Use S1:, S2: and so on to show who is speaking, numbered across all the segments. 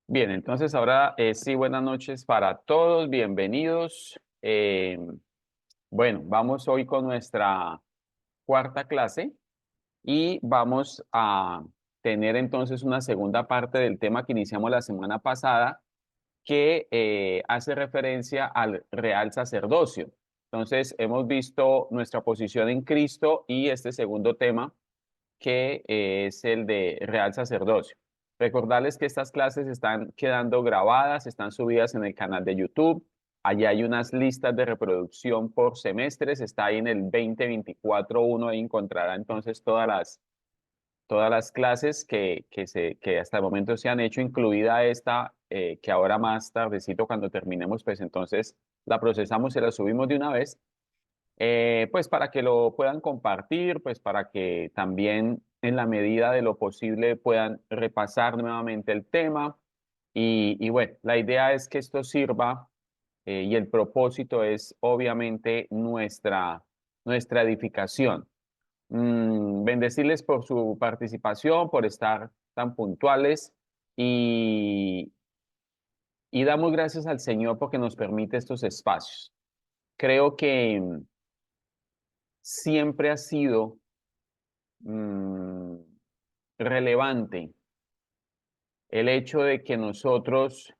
S1: Bien, entonces ahora sí, buenas noches para todos, bienvenidos. Bueno, vamos hoy con nuestra cuarta clase y vamos a tener entonces una segunda parte del tema que iniciamos la semana pasada que hace referencia al real sacerdocio. Entonces, hemos visto nuestra posición en Cristo y este segundo tema que es el de real sacerdocio. Recordarles que estas clases están quedando grabadas, están subidas en el canal de YouTube. Allí hay unas listas de reproducción por semestres. Está ahí en el 2024-1. Ahí encontrará entonces todas las clases que hasta el momento se han hecho, incluida esta, que ahora más tardecito cuando terminemos, pues entonces la procesamos y la subimos de una vez, pues para que lo puedan compartir, pues para que también en la medida de lo posible puedan repasar nuevamente el tema. Y bueno, la idea es que esto sirva y el propósito es obviamente nuestra edificación. Bendecirles por su participación, por estar tan puntuales y, y damos gracias al Señor porque nos permite estos espacios. Creo que siempre ha sido mm, relevante el hecho de que nosotros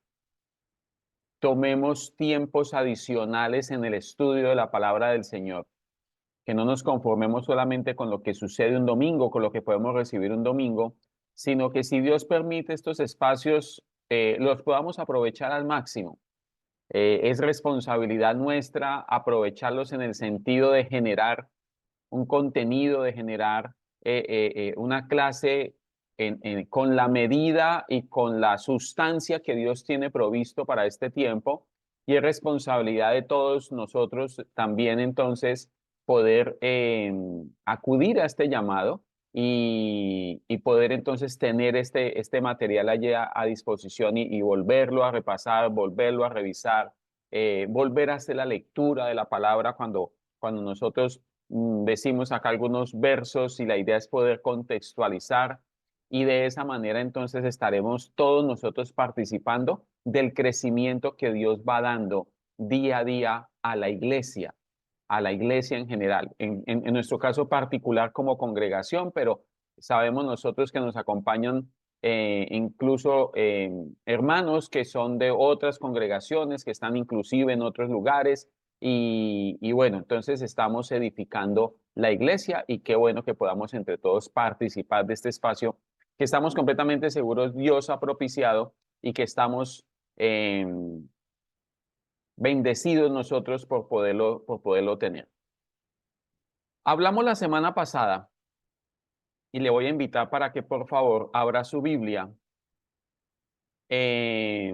S1: tomemos tiempos adicionales en el estudio de la palabra del Señor, que no nos conformemos solamente con lo que sucede un domingo, con lo que podemos recibir un domingo, sino que si Dios permite estos espacios, los podamos aprovechar al máximo. Es responsabilidad nuestra aprovecharlos en el sentido de generar un contenido, de generar una clase con la medida y con la sustancia que Dios tiene provisto para este tiempo. Y es responsabilidad de todos nosotros también entonces poder acudir a este llamado y poder entonces tener este material allí a disposición y volverlo a repasar, volverlo a revisar, volver a hacer la lectura de la palabra cuando nosotros decimos acá algunos versos y la idea es poder contextualizar y de esa manera entonces estaremos todos nosotros participando del crecimiento que Dios va dando día a día a la iglesia en general, en nuestro caso particular como congregación, pero sabemos nosotros que nos acompañan incluso hermanos que son de otras congregaciones, que están inclusive en otros lugares y bueno, entonces estamos edificando la iglesia y qué bueno que podamos entre todos participar de este espacio que estamos completamente seguros Dios ha propiciado y que estamos eh, bendecidos nosotros por poderlo tener. Hablamos la semana pasada y le voy a invitar para que por favor abra su Biblia eh,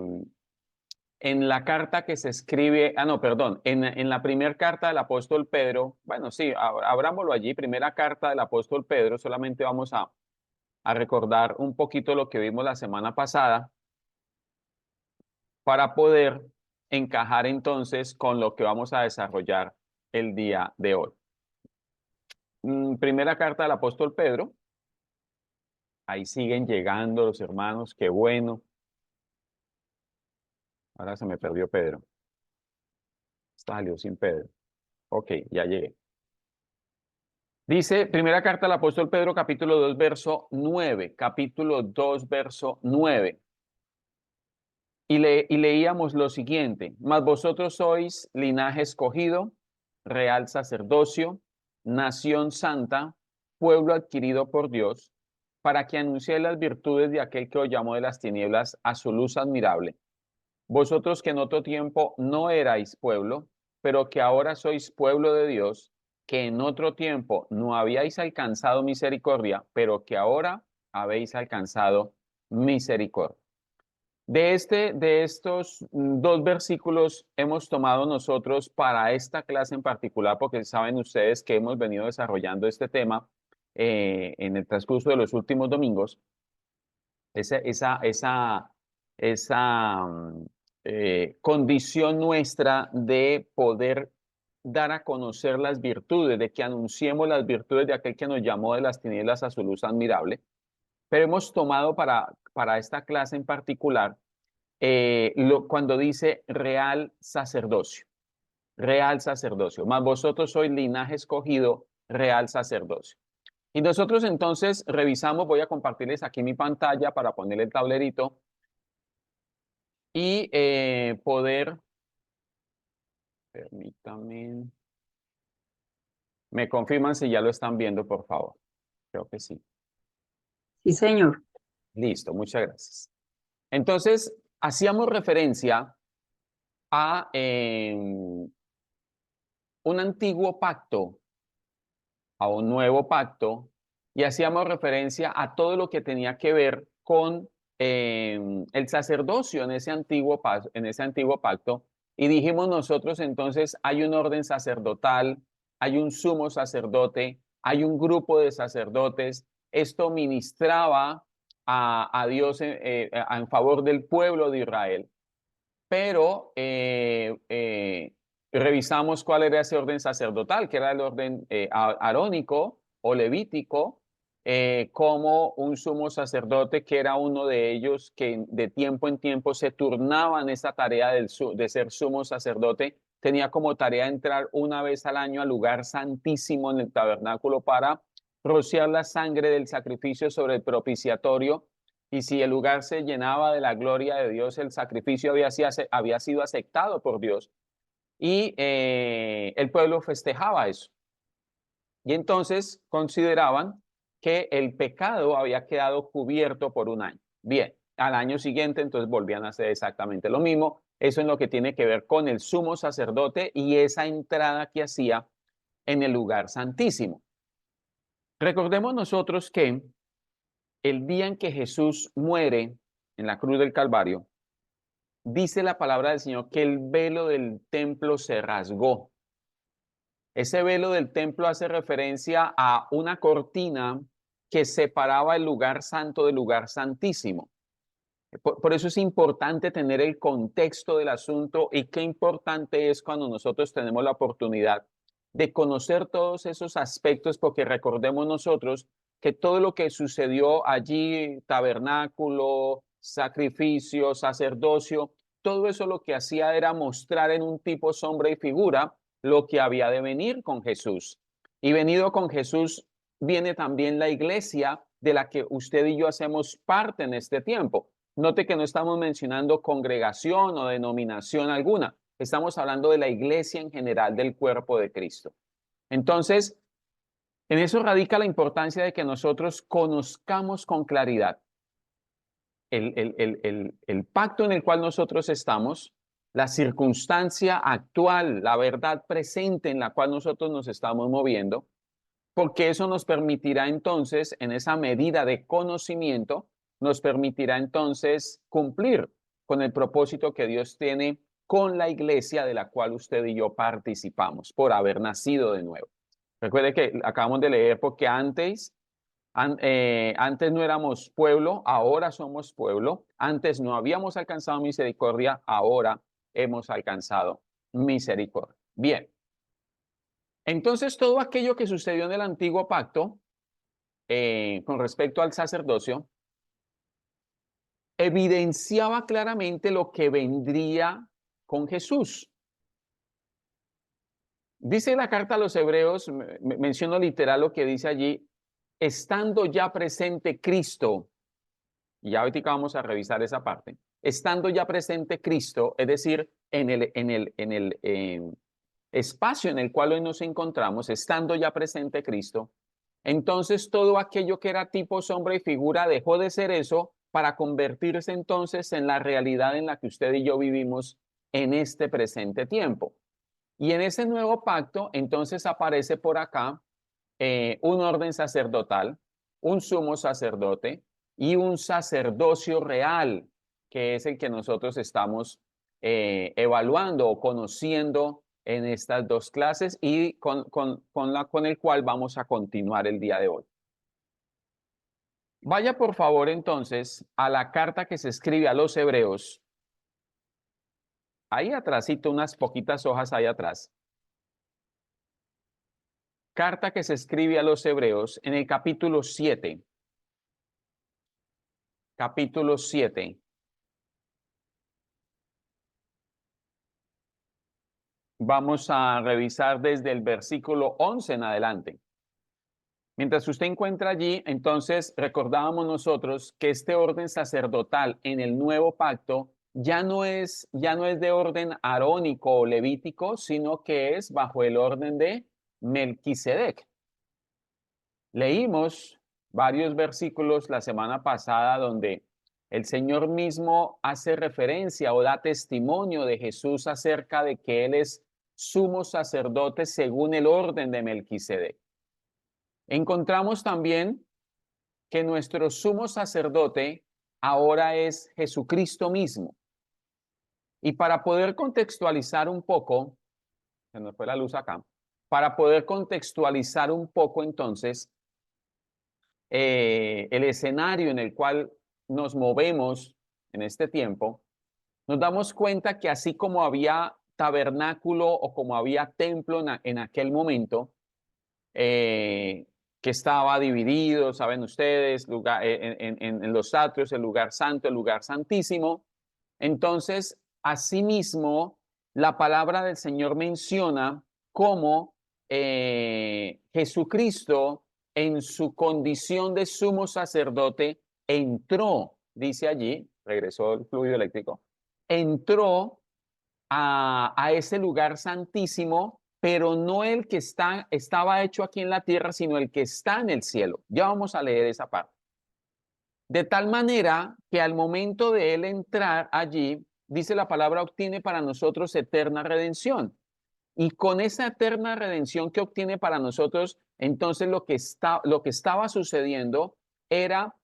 S1: en la carta que se escribe, no, perdón, en la primera carta del apóstol Pedro, bueno, sí, abrámoslo allí, primera carta del apóstol Pedro, solamente vamos a recordar un poquito lo que vimos la semana pasada para poder encajar entonces con lo que vamos a desarrollar el día de hoy. Primera carta del apóstol Pedro, ahí siguen llegando los hermanos, qué bueno. Ahora se me perdió Pedro, salió sin Pedro. Ok, ya llegué. Dice, primera carta del apóstol Pedro, capítulo 2, verso 9, capítulo 2, verso 9. Y leíamos lo siguiente, mas vosotros sois linaje escogido, real sacerdocio, nación santa, pueblo adquirido por Dios, para que anunciéis las virtudes de aquel que os llamó de las tinieblas a su luz admirable. Vosotros que en otro tiempo no erais pueblo, pero que ahora sois pueblo de Dios, que en otro tiempo no habíais alcanzado misericordia, pero que ahora habéis alcanzado misericordia. De estos dos versículos hemos tomado nosotros para esta clase en particular, porque saben ustedes que hemos venido desarrollando este tema en el transcurso de los últimos domingos, esa, esa, esa, esa condición nuestra de poder dar a conocer las virtudes, de que anunciemos las virtudes de aquel que nos llamó de las tinieblas a su luz admirable. Pero hemos tomado para esta clase en particular cuando dice real sacerdocio, mas vosotros sois linaje escogido, real sacerdocio. Y nosotros entonces revisamos, voy a compartirles aquí mi pantalla para poner el tablerito y poder, permítanme, me confirman si ya lo están viendo, por favor. Creo que sí.
S2: Sí, señor.
S1: Listo, muchas gracias. Entonces, hacíamos referencia a un antiguo pacto, a un nuevo pacto, y hacíamos referencia a todo lo que tenía que ver con el sacerdocio en ese antiguo pacto, y dijimos nosotros entonces hay un orden sacerdotal, hay un sumo sacerdote, hay un grupo de sacerdotes, esto ministraba a Dios en favor del pueblo de Israel, pero revisamos cuál era ese orden sacerdotal, que era el orden arónico o levítico, como un sumo sacerdote, que era uno de ellos que de tiempo en tiempo se turnaba en esa tarea de ser sumo sacerdote. Tenía como tarea entrar una vez al año al lugar santísimo en el tabernáculo para rociar la sangre del sacrificio sobre el propiciatorio, y si el lugar se llenaba de la gloria de Dios, el sacrificio había sido aceptado por Dios, y el pueblo festejaba eso. Y entonces consideraban que el pecado había quedado cubierto por un año. Bien, al año siguiente entonces volvían a hacer exactamente lo mismo. Eso es lo que tiene que ver con el sumo sacerdote y esa entrada que hacía en el lugar santísimo. Recordemos nosotros que el día en que Jesús muere en la cruz del Calvario, dice la palabra del Señor que el velo del templo se rasgó. Ese velo del templo hace referencia a una cortina que separaba el lugar santo del lugar santísimo. Por eso es importante tener el contexto del asunto, y qué importante es cuando nosotros tenemos la oportunidad de conocer todos esos aspectos, porque recordemos nosotros que todo lo que sucedió allí, tabernáculo, sacrificio, sacerdocio, todo eso lo que hacía era mostrar en un tipo, sombra y figura lo que había de venir con Jesús. Y venido con Jesús viene también la iglesia de la que usted y yo hacemos parte en este tiempo. Note que no estamos mencionando congregación o denominación alguna. Estamos hablando de la iglesia en general, del cuerpo de Cristo. Entonces, en eso radica la importancia de que nosotros conozcamos con claridad el pacto en el cual nosotros estamos, la circunstancia actual, la verdad presente en la cual nosotros nos estamos moviendo, porque eso nos permitirá entonces, en esa medida de conocimiento, nos permitirá entonces cumplir con el propósito que Dios tiene con la iglesia de la cual usted y yo participamos por haber nacido de nuevo. Recuerde que acabamos de leer, porque antes no éramos pueblo, ahora somos pueblo. Antes no habíamos alcanzado misericordia, ahora hemos alcanzado misericordia. Bien. Entonces, todo aquello que sucedió en el antiguo pacto con respecto al sacerdocio evidenciaba claramente lo que vendría con Jesús. Dice la carta a los Hebreos, menciono literal lo que dice allí: estando ya presente Cristo. Y ya ahorita vamos a revisar esa parte. Estando ya presente Cristo, es decir, en el espacio en el cual hoy nos encontramos, estando ya presente Cristo, entonces todo aquello que era tipo, sombra y figura dejó de ser eso para convertirse entonces en la realidad en la que usted y yo vivimos en este presente tiempo. Y en ese nuevo pacto entonces aparece por acá un orden sacerdotal, un sumo sacerdote y un sacerdocio real, que es el que nosotros estamos evaluando o conociendo en estas dos clases, y con el cual vamos a continuar el día de hoy. Vaya por favor entonces a la carta que se escribe a los Hebreos. Ahí atrásito, unas poquitas hojas ahí atrás. Carta que se escribe a los Hebreos en el capítulo 7. Capítulo 7. vamos a revisar desde el versículo 11 en adelante. Mientras usted encuentra allí, entonces recordábamos nosotros que este orden sacerdotal en el nuevo pacto ya no es de orden arónico o levítico, sino que es bajo el orden de Melquisedec. Leímos varios versículos la semana pasada donde el Señor mismo hace referencia o da testimonio de Jesús acerca de que Él es sumo sacerdote según el orden de Melquisedec. Encontramos también que nuestro sumo sacerdote ahora es Jesucristo mismo. Y para poder contextualizar un poco, se nos fue la luz acá, para poder contextualizar un poco entonces el escenario en el cual nos movemos en este tiempo, nos damos cuenta que así como había tabernáculo o como había templo en aquel momento, que estaba dividido, saben ustedes, en los atrios, el lugar santo, el lugar santísimo. Entonces, asimismo, la palabra del Señor menciona cómo Jesucristo, en su condición de sumo sacerdote, entró, dice allí, regresó el fluido eléctrico, entró a ese lugar santísimo, pero no el que estaba hecho aquí en la tierra, sino el que está en el cielo. Ya vamos a leer esa parte. De tal manera que al momento de él entrar allí, dice la palabra, obtiene para nosotros eterna redención. Y con esa eterna redención que obtiene para nosotros, entonces lo que estaba sucediendo era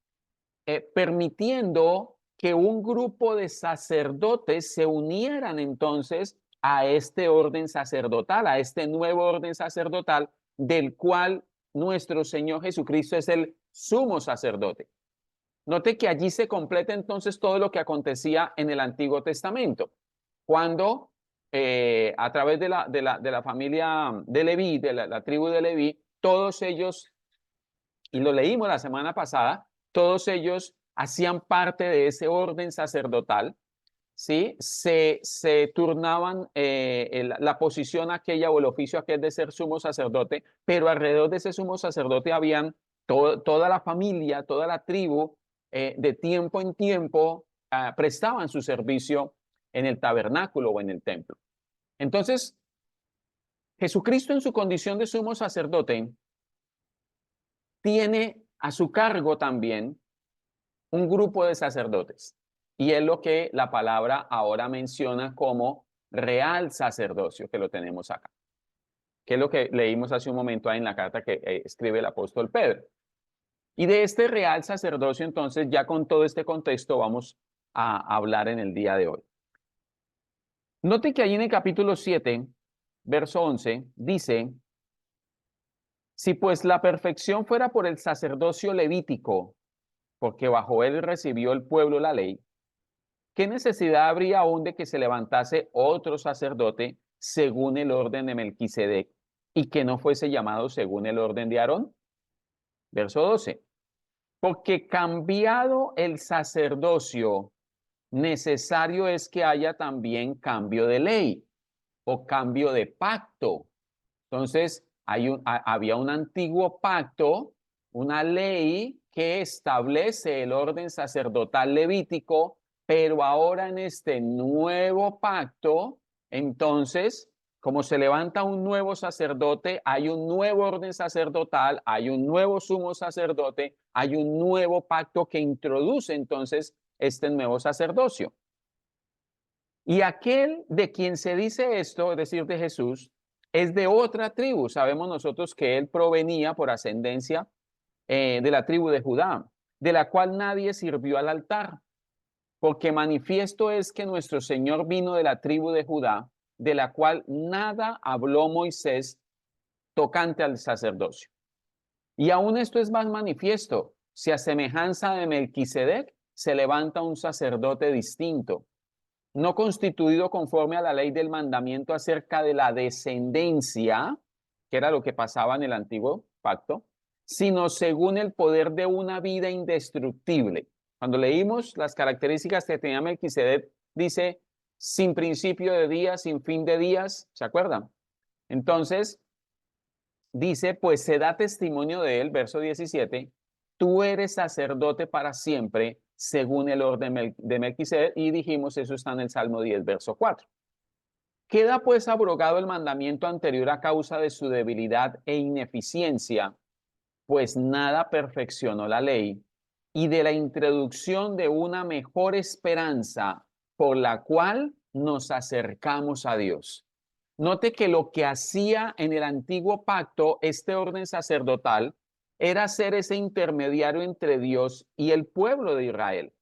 S1: permitiendo que un grupo de sacerdotes se unieran entonces a este orden sacerdotal, a este nuevo orden sacerdotal del cual nuestro Señor Jesucristo es el sumo sacerdote. Note que allí se completa entonces todo lo que acontecía en el Antiguo Testamento, cuando a través de la familia de Leví, de la tribu de Leví, todos ellos, y lo leímos la semana pasada, todos ellos hacían parte de ese orden sacerdotal, ¿sí? Se turnaban la posición aquella o el oficio aquel de ser sumo sacerdote, pero alrededor de ese sumo sacerdote habían toda la familia, toda la tribu, de tiempo en tiempo prestaban su servicio en el tabernáculo o en el templo. Entonces, Jesucristo en su condición de sumo sacerdote tiene a su cargo también un grupo de sacerdotes. Y es lo que la palabra ahora menciona como real sacerdocio, que lo tenemos acá. Que es lo que leímos hace un momento ahí en la carta que escribe el apóstol Pedro. Y de este real sacerdocio, entonces, ya con todo este contexto, vamos a hablar en el día de hoy. Note que ahí en el capítulo 7, verso 11, dice: si pues la perfección fuera por el sacerdocio levítico, porque bajo él recibió el pueblo la ley, ¿qué necesidad habría aún de que se levantase otro sacerdote según el orden de Melquisedec y que no fuese llamado según el orden de Aarón? Verso 12. Porque cambiado el sacerdocio, necesario es que haya también cambio de ley o cambio de pacto. Entonces, había un antiguo pacto, una ley que establece el orden sacerdotal levítico, pero ahora en este nuevo pacto, entonces, como se levanta un nuevo sacerdote, hay un nuevo orden sacerdotal, hay un nuevo sumo sacerdote, hay un nuevo pacto que introduce entonces este nuevo sacerdocio. Y aquel de quien se dice esto, es decir, de Jesús, es de otra tribu. Sabemos nosotros que él provenía por ascendencia de la tribu de Judá, de la cual nadie sirvió al altar, porque manifiesto es que nuestro Señor vino de la tribu de Judá, de la cual nada habló Moisés tocante al sacerdocio. Y aún esto es más manifiesto, si a semejanza de Melquisedec se levanta un sacerdote distinto, no constituido conforme a la ley del mandamiento acerca de la descendencia, que era lo que pasaba en el antiguo pacto, sino según el poder de una vida indestructible. Cuando leímos las características que tenía Melquisedec, dice sin principio de días, sin fin de días, ¿se acuerdan? Entonces, dice, pues se da testimonio de él, verso 17, tú eres sacerdote para siempre, según el orden de Melquisedec, y dijimos, eso está en el Salmo 10, verso 4. Queda pues abrogado el mandamiento anterior a causa de su debilidad e ineficiencia, pues nada perfeccionó la ley, y de la introducción de una mejor esperanza por la cual nos acercamos a Dios. Note que lo que hacía en el antiguo pacto este orden sacerdotal era ser ese intermediario entre Dios y el pueblo de Israel.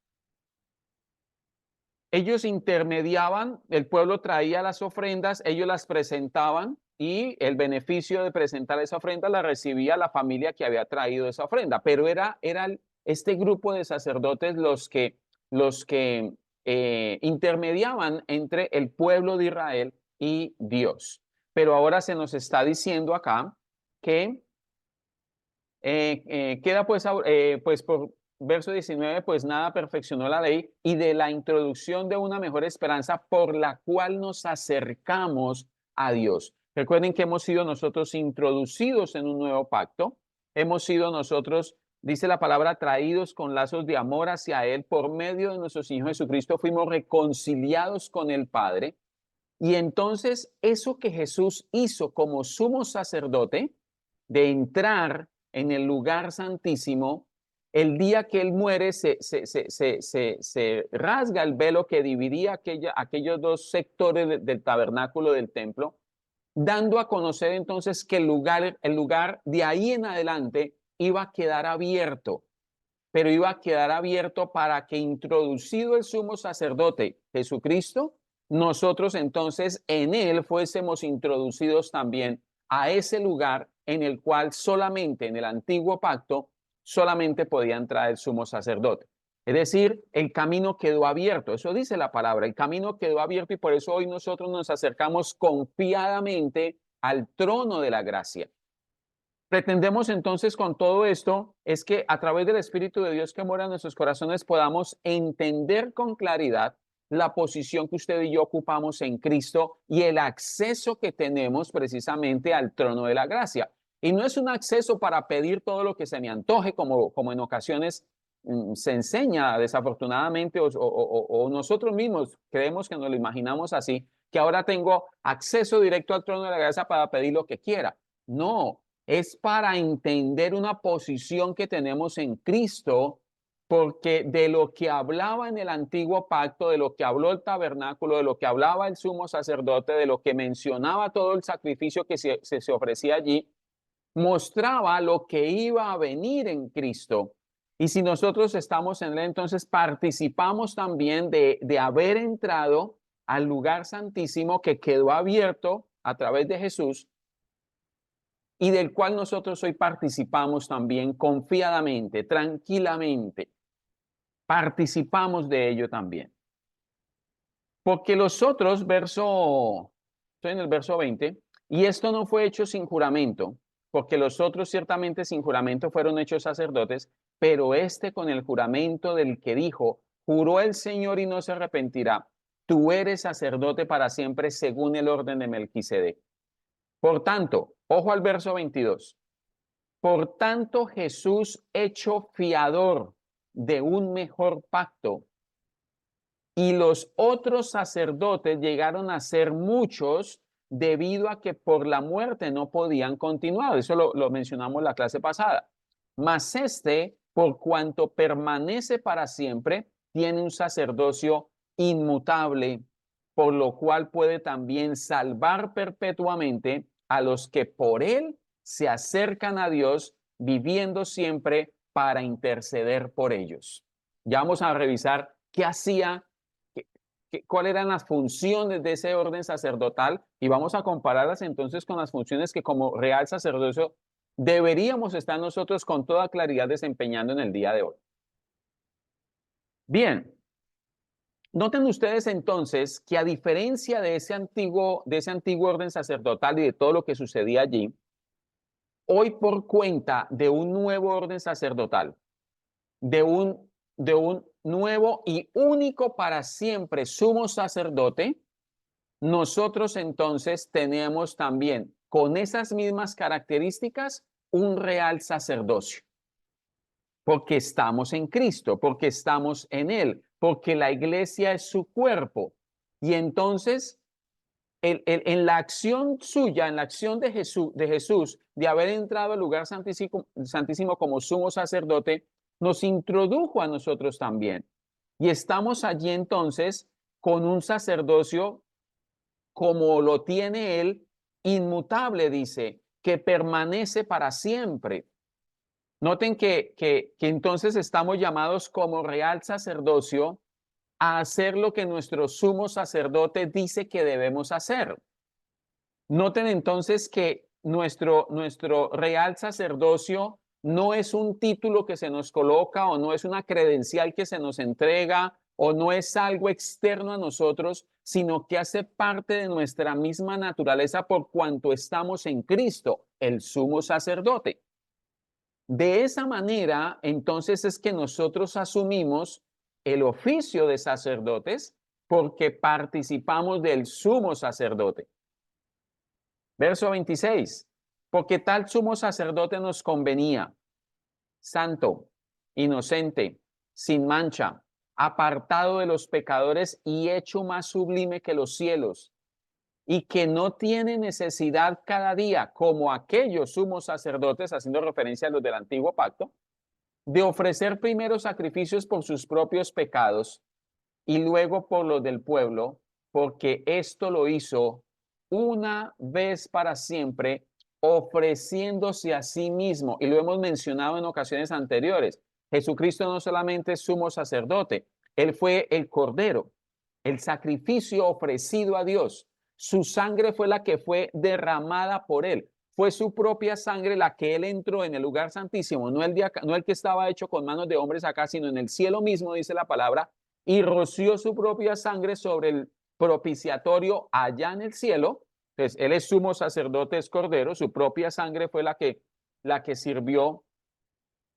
S1: Ellos intermediaban, el pueblo traía las ofrendas, ellos las presentaban y el beneficio de presentar esa ofrenda la recibía la familia que había traído esa ofrenda. Pero era este grupo de sacerdotes los que intermediaban entre el pueblo de Israel y Dios. Pero ahora se nos está diciendo acá que queda pues por verso 19, pues nada perfeccionó la ley y de la introducción de una mejor esperanza por la cual nos acercamos a Dios. Recuerden que hemos sido nosotros introducidos en un nuevo pacto, hemos sido nosotros, dice la palabra, traídos con lazos de amor hacia Él por medio de nuestro Señor Jesucristo, fuimos reconciliados con el Padre. Y entonces eso que Jesús hizo como sumo sacerdote, de entrar en el lugar santísimo, el día que él muere se rasga el velo que dividía aquellos dos sectores del tabernáculo del templo, dando a conocer entonces que el lugar de ahí en adelante iba a quedar abierto, pero iba a quedar abierto para que, introducido el sumo sacerdote Jesucristo, nosotros entonces en él fuésemos introducidos también a ese lugar en el cual solamente en el antiguo pacto solamente podía entrar el sumo sacerdote. Es decir, el camino quedó abierto, eso dice la palabra, el camino quedó abierto y por eso hoy nosotros nos acercamos confiadamente al trono de la gracia. Pretendemos entonces con todo esto es que a través del Espíritu de Dios que mora en nuestros corazones podamos entender con claridad la posición que usted y yo ocupamos en Cristo y el acceso que tenemos precisamente al trono de la gracia. Y no es un acceso para pedir todo lo que se me antoje, como en ocasiones se enseña desafortunadamente, o nosotros mismos creemos que nos lo imaginamos así, que ahora tengo acceso directo al trono de la gracia para pedir lo que quiera. No, es para entender una posición que tenemos en Cristo, porque de lo que hablaba en el antiguo pacto, de lo que habló el tabernáculo, de lo que hablaba el sumo sacerdote, de lo que mencionaba todo el sacrificio que se ofrecía allí, mostraba lo que iba a venir en Cristo. Y si nosotros estamos en él, entonces participamos también de haber entrado al lugar santísimo que quedó abierto a través de Jesús y del cual nosotros hoy participamos también confiadamente, tranquilamente. Participamos de ello también. Porque los otros, estoy en el verso 20, y esto no fue hecho sin juramento, porque los otros ciertamente sin juramento fueron hechos sacerdotes, pero este con el juramento del que dijo, juró el Señor y no se arrepentirá, tú eres sacerdote para siempre según el orden de Melquisedec. Por tanto, ojo al verso 22. Por tanto, Jesús, hecho fiador de un mejor pacto, y los otros sacerdotes llegaron a ser muchos debido a que por la muerte no podían continuar. Eso lo mencionamos la clase pasada. Mas este, por cuanto permanece para siempre, tiene un sacerdocio inmutable, por lo cual puede también salvar perpetuamente a los que por él se acercan a Dios, viviendo siempre para interceder por ellos. Ya vamos a revisar qué hacía, cuáles eran las funciones de ese orden sacerdotal y vamos a compararlas entonces con las funciones que como real sacerdocio deberíamos estar nosotros con toda claridad desempeñando en el día de hoy. Bien, noten ustedes entonces que a diferencia de ese antiguo orden sacerdotal y de todo lo que sucedía allí, hoy por cuenta de un nuevo orden sacerdotal, de un nuevo y único para siempre sumo sacerdote, nosotros entonces tenemos también con esas mismas características un real sacerdocio. Porque estamos en Cristo, porque estamos en Él, porque la iglesia es su cuerpo. Y entonces, en la acción suya, en la acción de Jesús, de haber entrado al lugar santísimo como sumo sacerdote, nos introdujo a nosotros también. Y estamos allí entonces con un sacerdocio como lo tiene Él, inmutable, dice, que permanece para siempre. Noten que entonces estamos llamados como real sacerdocio a hacer lo que nuestro sumo sacerdote dice que debemos hacer. Noten entonces que nuestro real sacerdocio no es un título que se nos coloca o no es una credencial que se nos entrega o no es algo externo a nosotros, sino que hace parte de nuestra misma naturaleza por cuanto estamos en Cristo, el sumo sacerdote. De esa manera, entonces es que nosotros asumimos el oficio de sacerdotes porque participamos del sumo sacerdote. Verso 26, porque tal sumo sacerdote nos convenía, santo, inocente, sin mancha, apartado de los pecadores y hecho más sublime que los cielos, y que no tiene necesidad cada día, como aquellos sumos sacerdotes, haciendo referencia a los del antiguo pacto, de ofrecer primero sacrificios por sus propios pecados y luego por los del pueblo, porque esto lo hizo una vez para siempre, ofreciéndose a sí mismo. Y lo hemos mencionado en ocasiones anteriores. Jesucristo no solamente es sumo sacerdote, Él fue el Cordero, el sacrificio ofrecido a Dios. Su sangre fue la que fue derramada por Él. Fue su propia sangre la que Él entró en el lugar santísimo, no el, no el que estaba hecho con manos de hombres acá, sino en el cielo mismo, dice la palabra, y roció su propia sangre sobre el propiciatorio allá en el cielo. Entonces, Él es sumo sacerdote, es Cordero, su propia sangre fue la que sirvió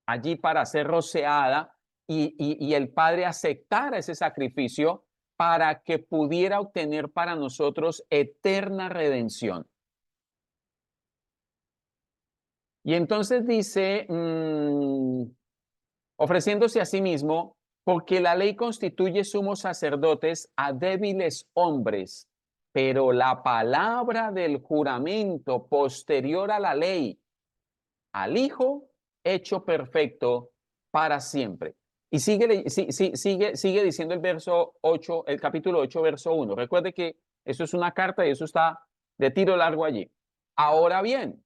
S1: allí para ser rociada y el Padre aceptara ese sacrificio para que pudiera obtener para nosotros eterna redención. Y entonces dice, ofreciéndose a sí mismo, porque la ley constituye sumos sacerdotes a débiles hombres, pero la palabra del juramento posterior a la ley, al Hijo hecho perfecto para siempre. Y sigue diciendo el verso 8, el capítulo 8, verso 1. Recuerde que eso es una carta y eso está de tiro largo allí. Ahora bien,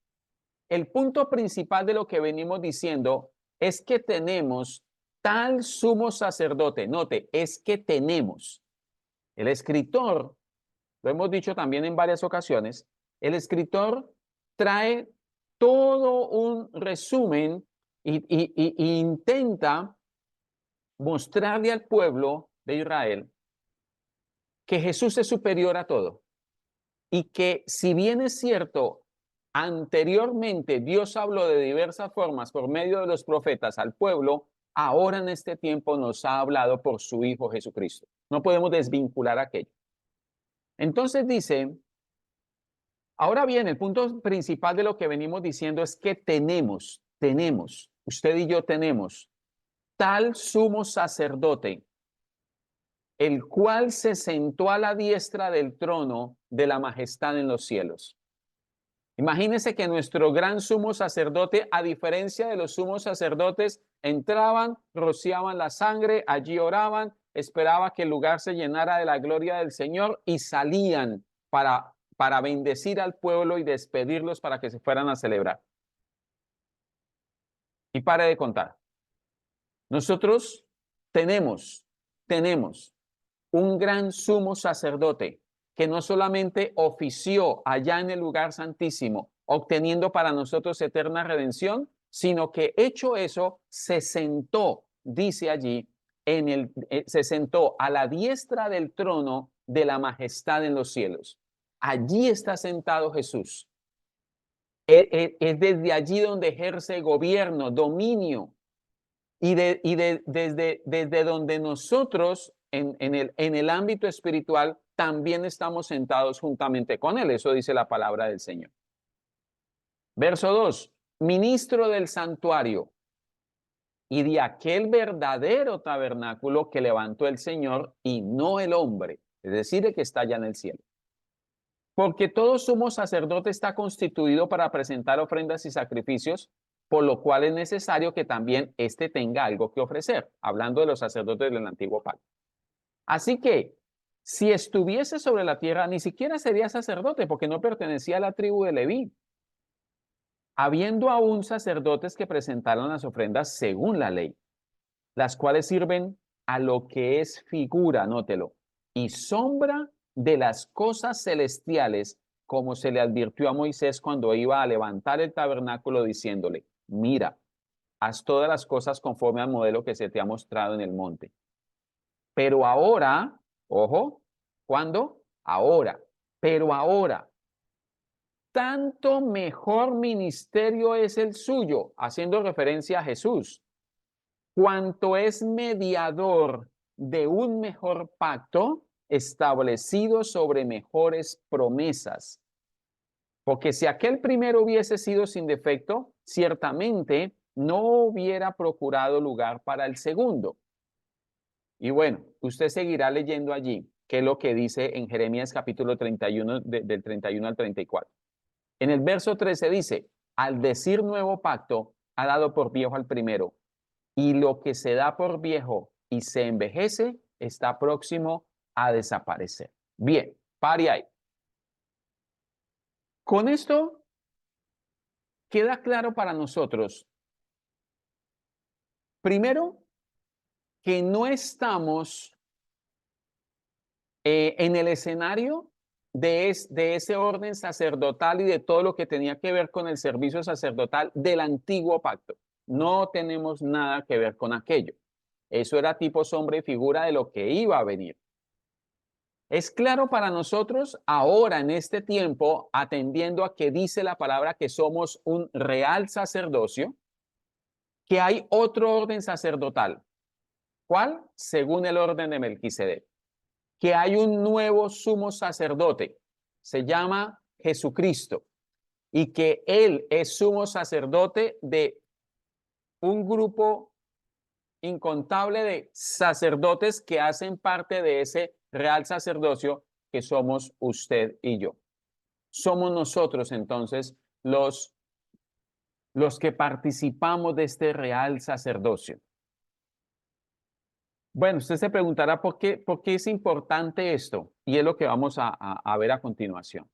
S1: el punto principal de lo que venimos diciendo es que tenemos tal sumo sacerdote. Note, es que tenemos. El escritor, lo hemos dicho también en varias ocasiones, el escritor trae todo un resumen y intenta mostrarle al pueblo de Israel que Jesús es superior a todo y que si bien es cierto, anteriormente Dios habló de diversas formas por medio de los profetas al pueblo, ahora en este tiempo nos ha hablado por su Hijo Jesucristo. No podemos desvincular aquello. Entonces dice, ahora bien, el punto principal de lo que venimos diciendo es que tenemos, usted y yo tenemos tal sumo sacerdote, el cual se sentó a la diestra del trono de la majestad en los cielos. Imagínense que nuestro gran sumo sacerdote, a diferencia de los sumos sacerdotes, entraban, rociaban la sangre, allí oraban, esperaba que el lugar se llenara de la gloria del Señor y salían para bendecir al pueblo y despedirlos para que se fueran a celebrar. Y pare de contar. Nosotros tenemos un gran sumo sacerdote que no solamente ofició allá en el lugar santísimo, obteniendo para nosotros eterna redención, sino que hecho eso, se sentó, dice allí, se sentó a la diestra del trono de la majestad en los cielos. Allí está sentado Jesús. Es desde allí donde ejerce gobierno, dominio, desde donde nosotros en el ámbito espiritual también estamos sentados juntamente con Él. Eso dice la palabra del Señor. Verso 2, ministro del santuario y de aquel verdadero tabernáculo que levantó el Señor y no el hombre, es decir, el que está allá en el cielo. Porque todo sumo sacerdote está constituido para presentar ofrendas y sacrificios, por lo cual es necesario que también éste tenga algo que ofrecer, hablando de los sacerdotes del antiguo pacto. Así que, si estuviese sobre la tierra, ni siquiera sería sacerdote, porque no pertenecía a la tribu de Leví, habiendo aún sacerdotes que presentaron las ofrendas según la ley, las cuales sirven a lo que es figura, nótelo, y sombra de las cosas celestiales, como se le advirtió a Moisés cuando iba a levantar el tabernáculo, diciéndole, mira, haz todas las cosas conforme al modelo que se te ha mostrado en el monte. Pero ahora, ojo, ¿cuándo? Ahora, pero ahora, tanto mejor ministerio es el suyo, haciendo referencia a Jesús, cuanto es mediador de un mejor pacto establecido sobre mejores promesas. Porque si aquel primero hubiese sido sin defecto, ciertamente no hubiera procurado lugar para el segundo. Y bueno, usted seguirá leyendo allí, qué es lo que dice en Jeremías capítulo 31, del 31 al 34. En el verso 13 dice, al decir nuevo pacto, ha dado por viejo al primero, y lo que se da por viejo y se envejece está próximo a desaparecer. Bien, pare ahí. Con esto queda claro para nosotros, primero, que no estamos en el escenario de ese orden sacerdotal y de todo lo que tenía que ver con el servicio sacerdotal del antiguo pacto. No tenemos nada que ver con aquello. Eso era tipo sombra y figura de lo que iba a venir. Es claro para nosotros ahora en este tiempo, atendiendo a que dice la palabra que somos un real sacerdocio, que hay otro orden sacerdotal. ¿Cuál? Según el orden de Melquisedec. Que hay un nuevo sumo sacerdote, se llama Jesucristo, y que Él es sumo sacerdote de un grupo incontable de sacerdotes que hacen parte de ese real sacerdocio que somos usted y yo. Somos nosotros entonces los que participamos de este real sacerdocio. Bueno, usted se preguntará por qué es importante esto, y es lo que vamos a ver a continuación.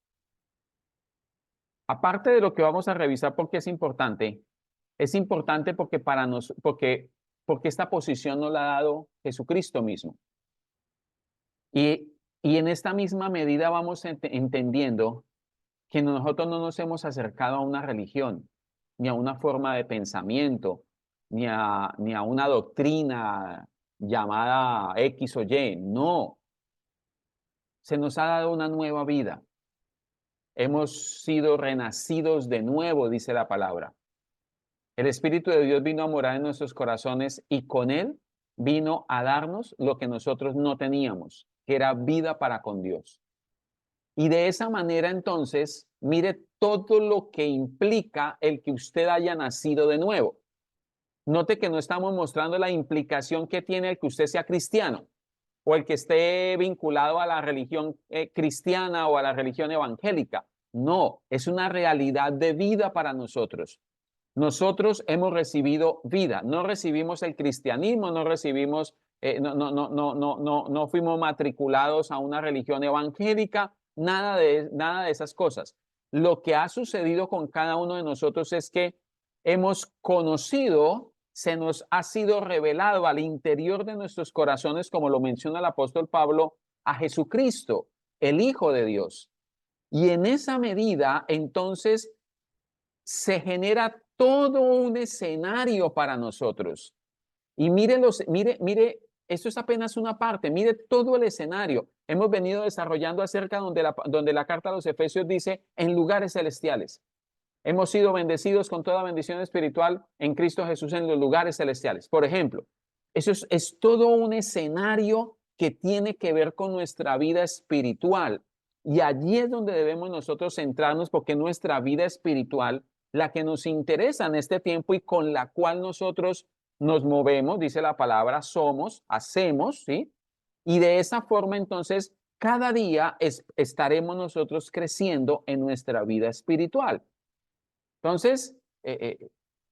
S1: Aparte de lo que vamos a revisar por qué es importante porque porque esta posición nos la ha dado Jesucristo mismo. Y en esta misma medida vamos entendiendo que nosotros no nos hemos acercado a una religión, ni a una forma de pensamiento, ni a una doctrina llamada X o Y. No. Se nos ha dado una nueva vida. Hemos sido renacidos de nuevo, dice la palabra. El Espíritu de Dios vino a morar en nuestros corazones y con Él vino a darnos lo que nosotros no teníamos, que era vida para con Dios. Y de esa manera entonces, mire todo lo que implica el que usted haya nacido de nuevo. Note que no estamos mostrando la implicación que tiene el que usted sea cristiano o el que esté vinculado a la religión cristiana o a la religión evangélica. No, es una realidad de vida para nosotros. Nosotros hemos recibido vida, no recibimos el cristianismo, no recibimos, no fuimos matriculados a una religión evangélica, nada de esas cosas. Lo que ha sucedido con cada uno de nosotros es que hemos conocido, se nos ha sido revelado al interior de nuestros corazones, como lo menciona el apóstol Pablo, a Jesucristo, el Hijo de Dios. Y en esa medida, entonces, se genera todo un escenario para nosotros. Y mire, esto es apenas una parte, mire todo el escenario. Hemos venido desarrollando acerca donde la carta a los Efesios dice, en lugares celestiales. Hemos sido bendecidos con toda bendición espiritual en Cristo Jesús en los lugares celestiales. Por ejemplo, eso es todo un escenario que tiene que ver con nuestra vida espiritual. Y allí es donde debemos nosotros centrarnos, porque nuestra vida espiritual, la que nos interesa en este tiempo y con la cual nosotros nos movemos, dice la palabra, somos, hacemos, ¿sí? Y de esa forma, entonces, cada día estaremos nosotros creciendo en nuestra vida espiritual. Entonces,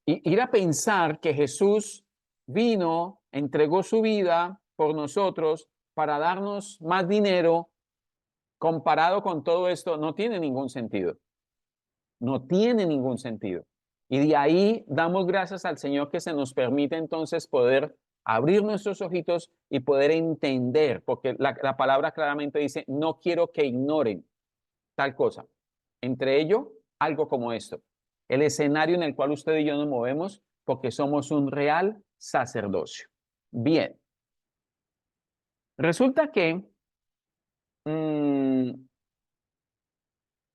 S1: ir a pensar que Jesús vino, entregó su vida por nosotros para darnos más dinero, comparado con todo esto, no tiene ningún sentido. No tiene ningún sentido. Y de ahí damos gracias al Señor que se nos permite entonces poder abrir nuestros ojitos y poder entender, porque la palabra claramente dice, no quiero que ignoren tal cosa. Entre ello, algo como esto. El escenario en el cual usted y yo nos movemos, porque somos un real sacerdocio. Bien. Resulta que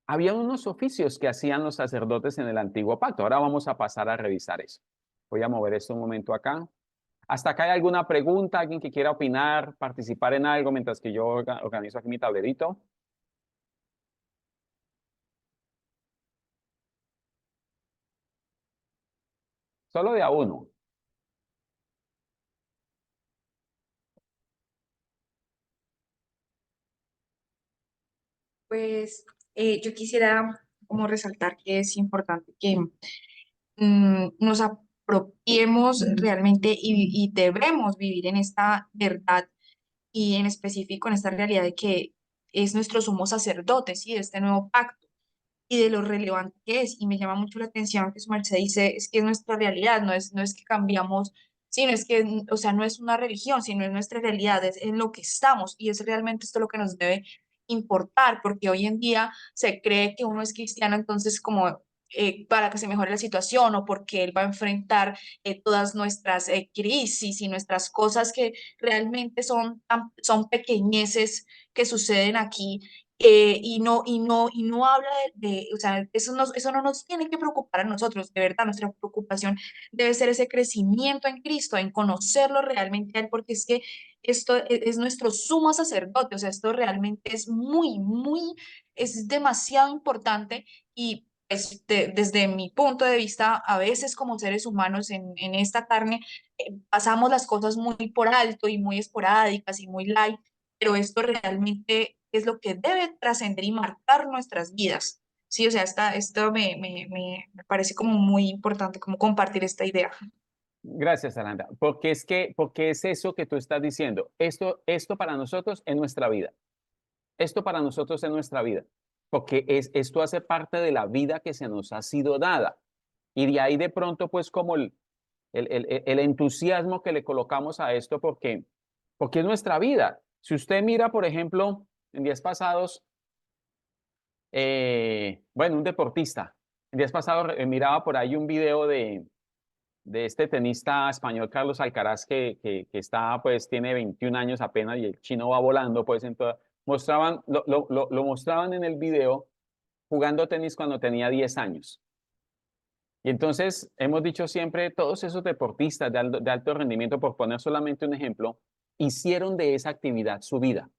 S1: había unos oficios que hacían los sacerdotes en el antiguo pacto. Ahora vamos a pasar a revisar eso. Voy a mover esto un momento acá. ¿Hasta acá hay alguna pregunta? ¿Alguien que quiera opinar, participar en algo mientras que yo organizo aquí mi tablerito? Solo de a uno.
S3: Pues yo quisiera como resaltar que es importante que nos apropiemos realmente y debemos vivir en esta verdad y en específico en esta realidad de que es nuestro sumo sacerdote, ¿sí? De este nuevo pacto y de lo relevante que es. Y me llama mucho la atención que su merced dice, es que es nuestra realidad, no es que cambiamos, sí, no es que, o sea, no es una religión, sino es nuestra realidad, es en lo que estamos y es realmente esto lo que nos debe importar, porque hoy en día se cree que uno es cristiano, entonces como para que se mejore la situación o porque él va a enfrentar todas nuestras crisis y nuestras cosas que realmente son pequeñeces que suceden aquí y no habla o sea, eso no nos tiene que preocupar a nosotros, de verdad, nuestra preocupación debe ser ese crecimiento en Cristo, en conocerlo realmente a Él, porque es que esto es nuestro sumo sacerdote, o sea, esto realmente es es demasiado importante y pues, desde mi punto de vista, a veces como seres humanos en esta carne, pasamos las cosas muy por alto y muy esporádicas y muy light, pero esto realmente es lo que debe trascender y marcar nuestras vidas. Sí, o sea, esto me parece como muy importante, como compartir esta idea.
S1: Gracias, Aranda. Porque es eso que tú estás diciendo. Esto para nosotros es nuestra vida. Esto para nosotros es nuestra vida. Porque esto hace parte de la vida que se nos ha sido dada. Y de ahí de pronto, pues, como el entusiasmo que le colocamos a esto, porque es nuestra vida. Si usted mira, por ejemplo, en días pasados, bueno, un deportista, en días pasados miraba por ahí un video de este tenista español Carlos Alcaraz que está, pues tiene 21 años apenas y el chino va volando, pues entonces lo mostraban en el video jugando tenis cuando tenía 10 años. Y entonces hemos dicho siempre, todos esos deportistas de alto rendimiento, por poner solamente un ejemplo, hicieron de esa actividad su vida.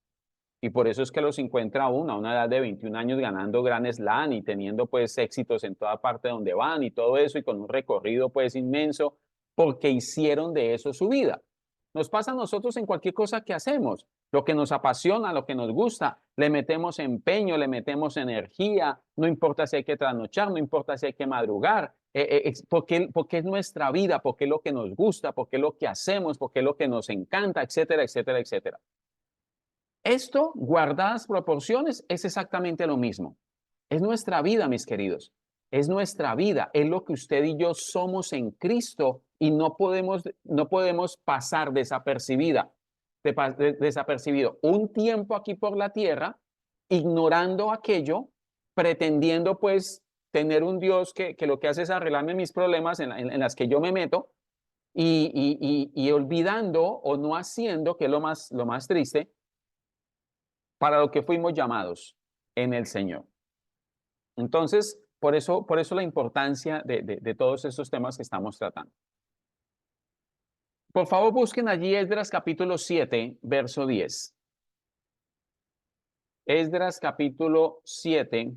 S1: Y por eso es que los encuentra uno a una edad de 21 años ganando Grand Slam y teniendo pues éxitos en toda parte donde van y todo eso y con un recorrido pues inmenso porque hicieron de eso su vida. Nos pasa a nosotros en cualquier cosa que hacemos, lo que nos apasiona, lo que nos gusta, le metemos empeño, le metemos energía, no importa si hay que trasnochar, no importa si hay que madrugar, porque es nuestra vida, porque es lo que nos gusta, porque es lo que hacemos, porque es lo que nos encanta, etcétera, etcétera, etcétera. Esto, guardadas proporciones, es exactamente lo mismo. Es nuestra vida, mis queridos. Es nuestra vida. Es lo que usted y yo somos en Cristo y no podemos pasar desapercibido un tiempo aquí por la tierra, ignorando aquello, pretendiendo pues tener un Dios que lo que hace es arreglarme mis problemas en las que yo me meto y olvidando o no haciendo, que es lo más triste, para lo que fuimos llamados en el Señor. Entonces, por eso la importancia de todos estos temas que estamos tratando. Por favor, busquen allí Esdras capítulo 7, verso 10. Esdras capítulo 7,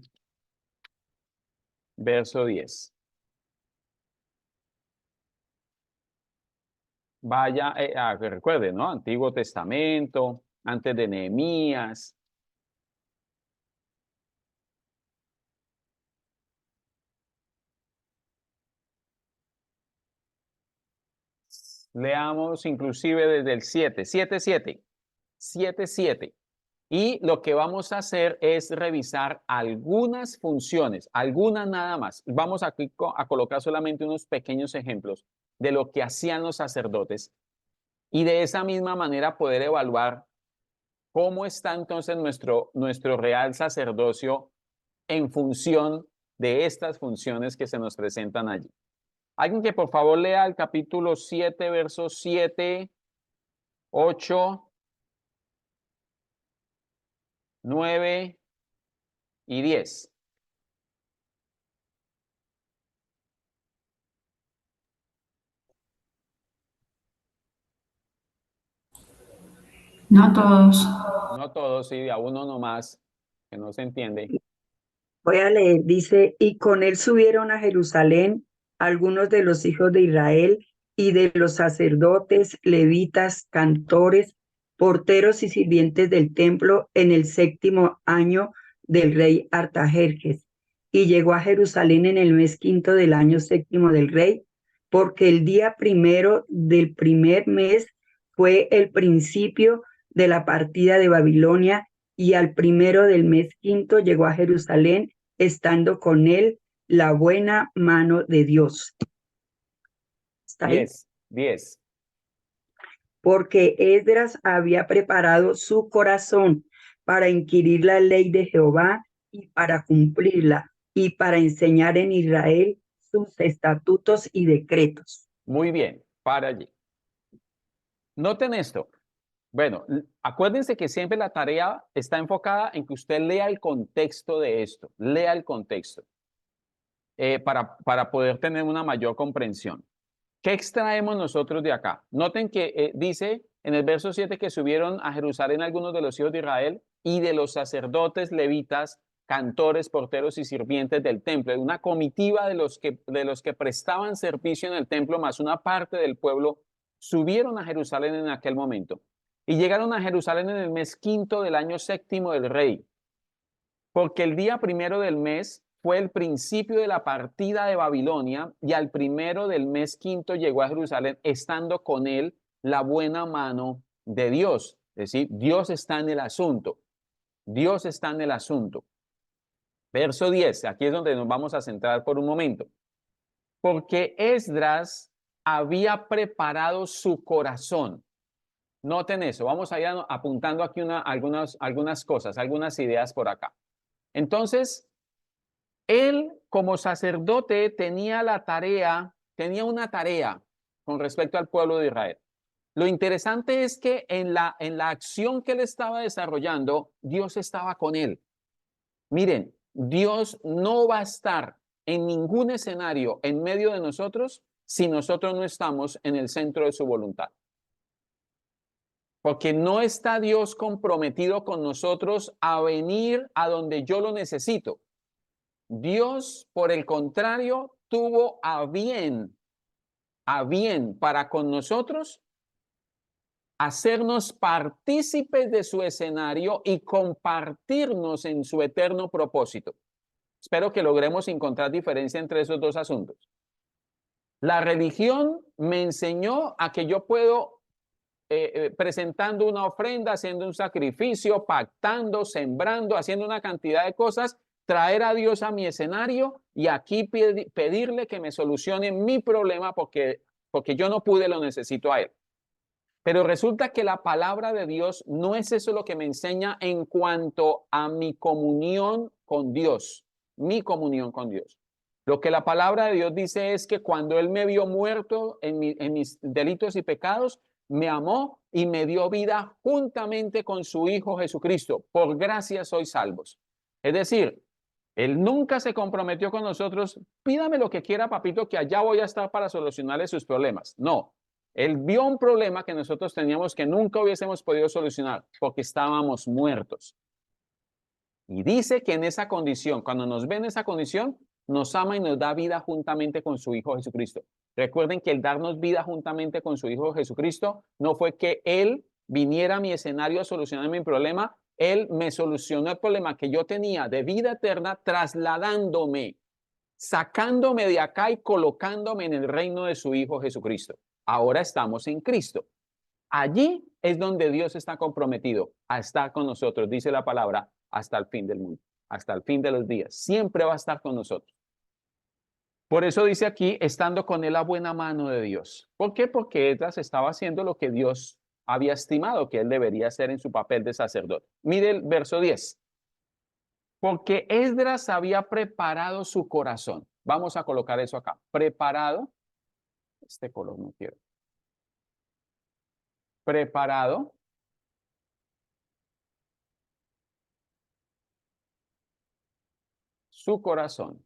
S1: verso 10. Vaya, recuerden, ¿no? Antiguo Testamento, antes de Nehemías. Leamos inclusive desde el 7. Y lo que vamos a hacer es revisar algunas funciones, algunas nada más. Vamos aquí a colocar solamente unos pequeños ejemplos de lo que hacían los sacerdotes y de esa misma manera poder evaluar cómo está entonces nuestro real sacerdocio en función de estas funciones que se nos presentan allí. Alguien que por favor lea el capítulo 7, versos 7, 8, 9 y 10.
S4: No todos.
S1: No todos, sí, a uno nomás, que no se entiende.
S2: Voy a leer, dice, y con él subieron a Jerusalén algunos de los hijos de Israel y de los sacerdotes, levitas, cantores, porteros y sirvientes del templo en el 7º año del rey Artajerjes. Y llegó a Jerusalén en el mes 5º del año 7º del rey, porque el día 1 del primer mes fue el principio de la partida de Babilonia, y al 1 del mes 5º llegó a Jerusalén, estando con él la buena mano de Dios. ¿Está ahí?
S1: 10.
S2: Porque Esdras había preparado su corazón para inquirir la ley de Jehová y para cumplirla, y para enseñar en Israel sus estatutos y decretos.
S1: Muy bien, para allí. Noten esto. Bueno, acuérdense que siempre la tarea está enfocada en que usted lea el contexto de esto, lea el contexto para poder tener una mayor comprensión. ¿Qué extraemos nosotros de acá? Noten que dice en el verso 7 que subieron a Jerusalén algunos de los hijos de Israel y de los sacerdotes, levitas, cantores, porteros y sirvientes del templo, una comitiva de los que prestaban servicio en el templo, más una parte del pueblo, subieron a Jerusalén en aquel momento. Y llegaron a Jerusalén en el mes 5º del año 7º del rey, porque el día 1 del mes fue el principio de la partida de Babilonia, y al 1 del mes 5º llegó a Jerusalén, estando con él la buena mano de Dios. Es decir, Dios está en el asunto. Dios está en el asunto. Verso 10, aquí es donde nos vamos a centrar por un momento. Porque Esdras había preparado su corazón. Noten eso, vamos a ir apuntando aquí algunas cosas, algunas ideas por acá. Entonces, él como sacerdote tenía una tarea con respecto al pueblo de Israel. Lo interesante es que en la acción que él estaba desarrollando, Dios estaba con él. Miren, Dios no va a estar en ningún escenario en medio de nosotros si nosotros no estamos en el centro de su voluntad. Porque no está Dios comprometido con nosotros a venir a donde yo lo necesito. Dios, por el contrario, tuvo a bien para con nosotros hacernos partícipes de su escenario y compartirnos en su eterno propósito. Espero que logremos encontrar diferencia entre esos dos asuntos. La religión me enseñó a que yo puedo, presentando una ofrenda, haciendo un sacrificio, pactando, sembrando, haciendo una cantidad de cosas, traer a Dios a mi escenario y aquí pedirle que me solucione mi problema porque yo no pude, lo necesito a Él. Pero resulta que la palabra de Dios no es eso lo que me enseña en cuanto a mi comunión con Dios, mi comunión con Dios. Lo que la palabra de Dios dice es que cuando Él me vio muerto en mis delitos y pecados, me amó y me dio vida juntamente con su Hijo Jesucristo. Por gracia sois salvos. Es decir, Él nunca se comprometió con nosotros, pídame lo que quiera, papito, que allá voy a estar para solucionarle sus problemas. No, él vio un problema que nosotros teníamos que nunca hubiésemos podido solucionar porque estábamos muertos. Y dice que en esa condición, cuando nos ve en esa condición, nos ama y nos da vida juntamente con su Hijo Jesucristo. Recuerden que el darnos vida juntamente con su Hijo Jesucristo no fue que Él viniera a mi escenario a solucionar mi problema. Él me solucionó el problema que yo tenía de vida eterna trasladándome, sacándome de acá y colocándome en el reino de su Hijo Jesucristo. Ahora estamos en Cristo. Allí es donde Dios está comprometido a estar con nosotros, dice la palabra, hasta el fin del mundo, hasta el fin de los días. Siempre va a estar con nosotros. Por eso dice aquí, estando con él a buena mano de Dios. ¿Por qué? Porque Esdras estaba haciendo lo que Dios había estimado que él debería hacer en su papel de sacerdote. Mire el verso 10. Porque Esdras había preparado su corazón. Vamos a colocar eso acá. Preparado. Este color no quiero. Preparado su corazón.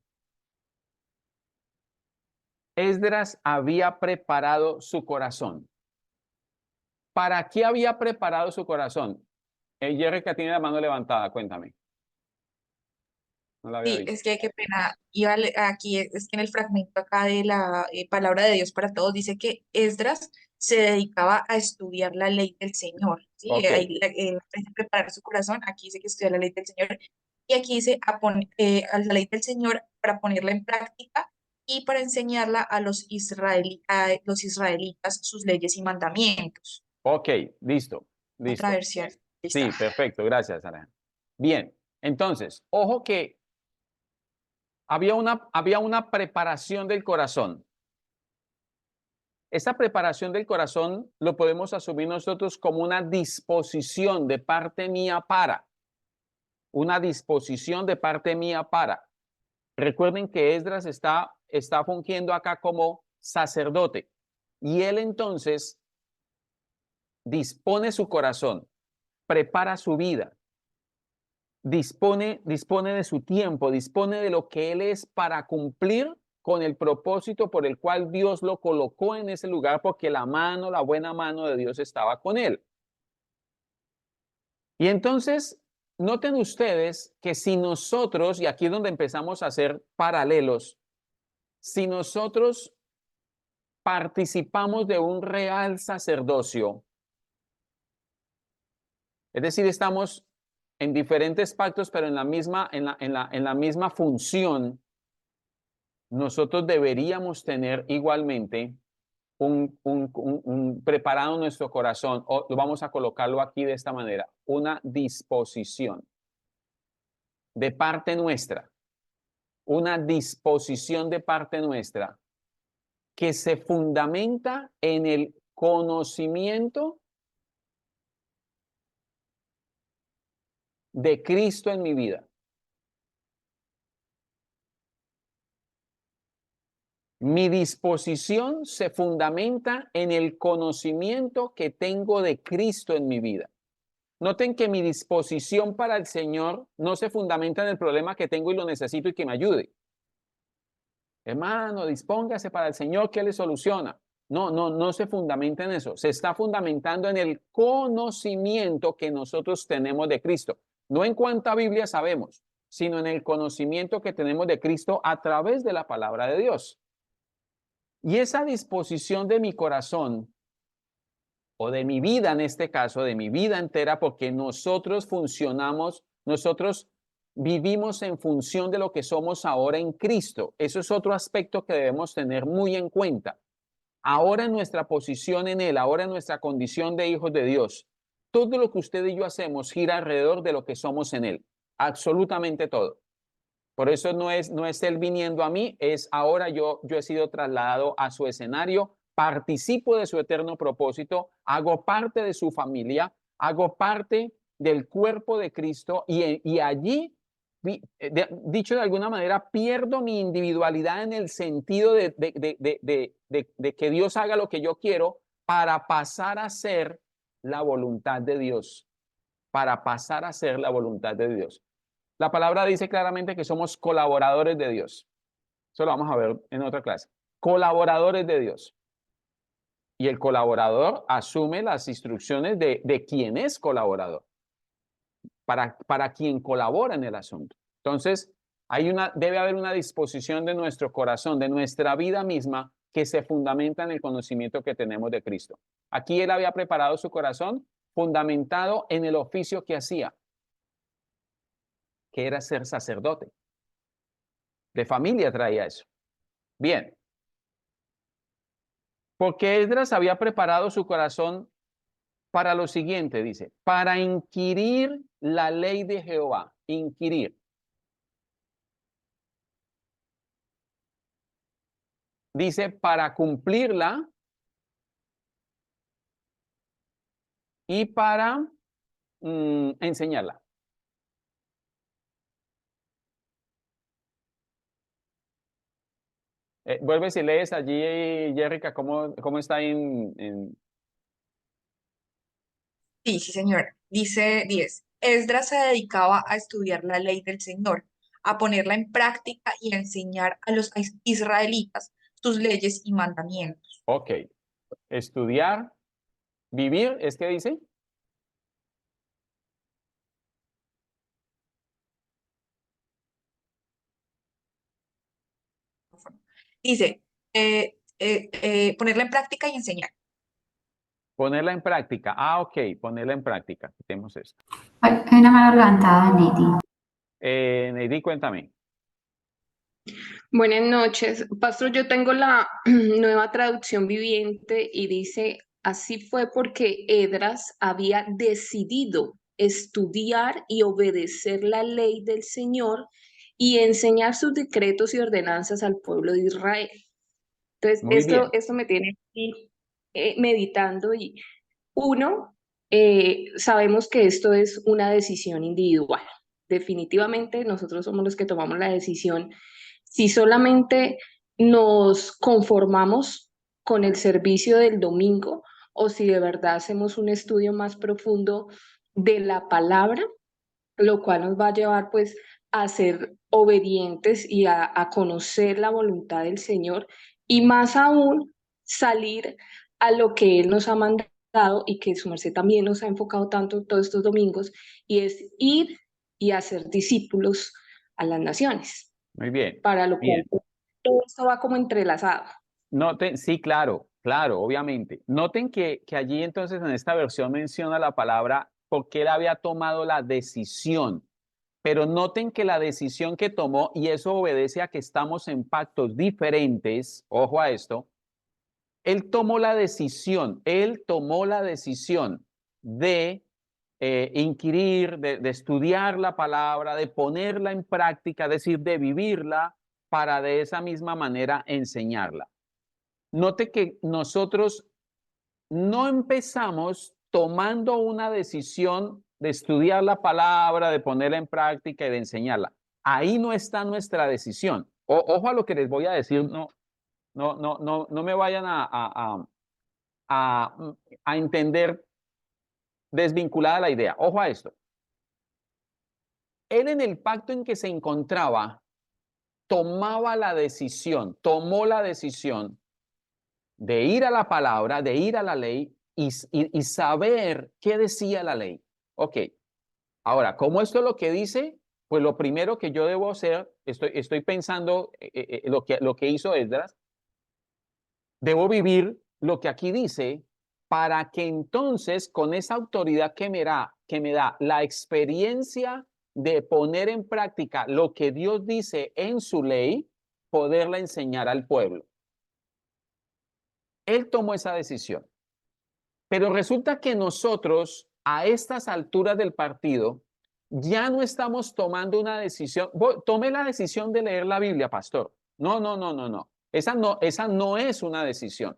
S1: Esdras había preparado su corazón. ¿Para qué había preparado su corazón? Jerica tiene la mano levantada, cuéntame. No la había
S3: Sí,
S1: visto.
S3: es que qué pena. Aquí es que en el fragmento acá de la palabra de Dios para todos dice que Esdras se dedicaba a estudiar la ley del Señor. Sí,
S1: Ok,
S3: ahí preparar su corazón. Aquí dice que estudia la ley del Señor y aquí dice a la ley del Señor para ponerla en práctica y para enseñarla a los israelitas sus leyes y mandamientos.
S1: ok, listo,
S3: Otra
S1: listo.
S3: versión. Lista.
S1: Sí, perfecto, gracias, Alejandro. Bien, entonces, ojo que había una preparación del corazón. Esa preparación del corazón lo podemos asumir nosotros como una disposición de parte mía para. Una disposición de parte mía para. Recuerden que Esdras está fungiendo acá como sacerdote y él entonces dispone su corazón, prepara su vida, dispone de su tiempo, dispone de lo que él es para cumplir con el propósito por el cual Dios lo colocó en ese lugar, porque la buena mano de Dios estaba con él. Y entonces, noten ustedes que si nosotros, y aquí es donde empezamos a hacer paralelos, si nosotros participamos de un real sacerdocio, es decir, estamos en diferentes pactos, pero en la misma función, nosotros deberíamos tener igualmente un preparado nuestro corazón, o vamos a colocarlo aquí de esta manera, una disposición de parte nuestra, una disposición de parte nuestra que se fundamenta en el conocimiento de Cristo en mi vida. Mi disposición se fundamenta en el conocimiento que tengo de Cristo en mi vida. Noten que mi disposición para el Señor no se fundamenta en el problema que tengo y lo necesito y que me ayude. Hermano, dispóngase para el Señor que le soluciona. No se fundamenta en eso. Se está fundamentando en el conocimiento que nosotros tenemos de Cristo. No en cuánta Biblia sabemos, sino en el conocimiento que tenemos de Cristo a través de la palabra de Dios. Y esa disposición de mi corazón, o de mi vida en este caso, de mi vida entera, porque nosotros funcionamos, nosotros vivimos en función de lo que somos ahora en Cristo. Eso es otro aspecto que debemos tener muy en cuenta. Ahora en nuestra posición en Él, ahora en nuestra condición de hijos de Dios, todo lo que usted y yo hacemos gira alrededor de lo que somos en Él. Absolutamente todo. Por eso no es Él viniendo a mí, es ahora yo he sido trasladado a su escenario, participo de su eterno propósito, hago parte de su familia, hago parte del cuerpo de Cristo y allí, dicho de alguna manera, pierdo mi individualidad en el sentido de que Dios haga lo que yo quiero para pasar a ser la voluntad de Dios, para pasar a ser la voluntad de Dios. La palabra dice claramente que somos colaboradores de Dios. Eso lo vamos a ver en otra clase. Colaboradores de Dios. Y el colaborador asume las instrucciones de quien es colaborador, para quien colabora en el asunto. Entonces, debe haber una disposición de nuestro corazón, de nuestra vida misma, que se fundamenta en el conocimiento que tenemos de Cristo. Aquí él había preparado su corazón fundamentado en el oficio que hacía, que era ser sacerdote. De familia traía eso. Bien. Porque Esdras había preparado su corazón para lo siguiente, dice, para inquirir la ley de Jehová. Inquirir. Dice, para cumplirla y para enseñarla. Vuelve si lees allí, Jerica, cómo está en...
S3: Sí, sí, señor. Dice 10. Esdras se dedicaba a estudiar la ley del Señor, a ponerla en práctica y a enseñar a los israelitas sus leyes y mandamientos.
S1: Ok. Estudiar, vivir, ¿es que dice?
S3: Dice, ponerla en práctica y enseñar.
S1: Ponerla en práctica. Ah, ok, ponerla en práctica. Quitemos esto.
S4: Hay una mano levantada, Neti.
S1: Neidi, cuéntame.
S5: Buenas noches, Pastor. Yo tengo la nueva traducción viviente y dice, así fue porque Esdras había decidido estudiar y obedecer la ley del Señor y enseñar sus decretos y ordenanzas al pueblo de Israel. Entonces,
S1: Muy bien.
S5: esto me tiene aquí meditando y uno, sabemos que esto es una decisión individual. Definitivamente nosotros somos los que tomamos la decisión. Si solamente nos conformamos con el servicio del domingo o si de verdad hacemos un estudio más profundo de la palabra, lo cual nos va a llevar pues a ser obedientes y a conocer la voluntad del Señor y más aún salir a lo que Él nos ha mandado y que su merced también nos ha enfocado tanto todos estos domingos, y es ir y hacer discípulos a las naciones,
S1: Muy bien.
S5: para lo
S1: Bien.
S5: cual todo esto va como entrelazado.
S1: Noten, sí, claro, claro, obviamente. Noten que allí entonces en esta versión menciona la palabra porque él había tomado la decisión. Pero noten que la decisión que tomó, y eso obedece a que estamos en pactos diferentes, ojo a esto, él tomó la decisión de inquirir, de estudiar la palabra, de ponerla en práctica, es decir, de vivirla para de esa misma manera enseñarla. Note que nosotros no empezamos tomando una decisión de estudiar la palabra, de ponerla en práctica y de enseñarla. Ahí no está nuestra decisión. Ojo a lo que les voy a decir, no me vayan a entender desvinculada la idea. Ojo a esto. Él en el pacto en que se encontraba, tomó la decisión de ir a la palabra, de ir a la ley y saber qué decía la ley. Ok, ahora, ¿cómo esto es lo que dice? Pues lo primero que yo debo hacer, estoy pensando lo que hizo Esdras, debo vivir lo que aquí dice para que entonces con esa autoridad que me da la experiencia de poner en práctica lo que Dios dice en su ley, poderla enseñar al pueblo. Él tomó esa decisión. Pero resulta que nosotros, a estas alturas del partido, ya no estamos tomando una decisión. Tome la decisión de leer la Biblia, pastor. No. Esa no es una decisión.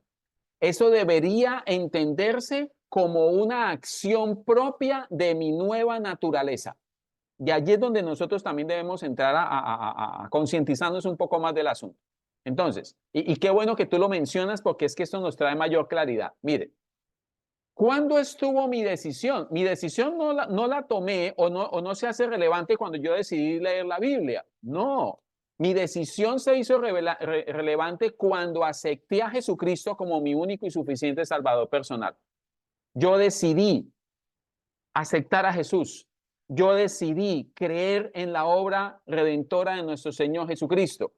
S1: Eso debería entenderse como una acción propia de mi nueva naturaleza. Y allí es donde nosotros también debemos entrar a concientizarnos un poco más del asunto. Entonces, y qué bueno que tú lo mencionas porque es que esto nos trae mayor claridad. Mire, ¿Cuándo estuvo mi decisión? Mi decisión no la tomé o no se hace relevante cuando yo decidí leer la Biblia. No, mi decisión se hizo relevante cuando acepté a Jesucristo como mi único y suficiente Salvador personal. Yo decidí aceptar a Jesús. Yo decidí creer en la obra redentora de nuestro Señor Jesucristo.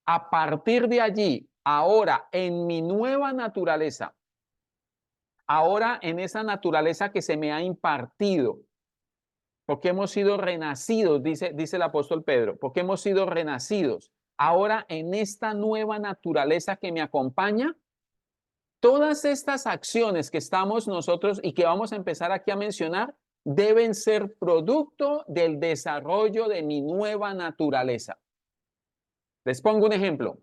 S1: A partir de allí, ahora en mi nueva naturaleza, ahora en esa naturaleza que se me ha impartido, porque hemos sido renacidos, dice el apóstol Pedro, porque hemos sido renacidos. Ahora en esta nueva naturaleza que me acompaña, todas estas acciones que estamos nosotros y que vamos a empezar aquí a mencionar, deben ser producto del desarrollo de mi nueva naturaleza. Les pongo un ejemplo.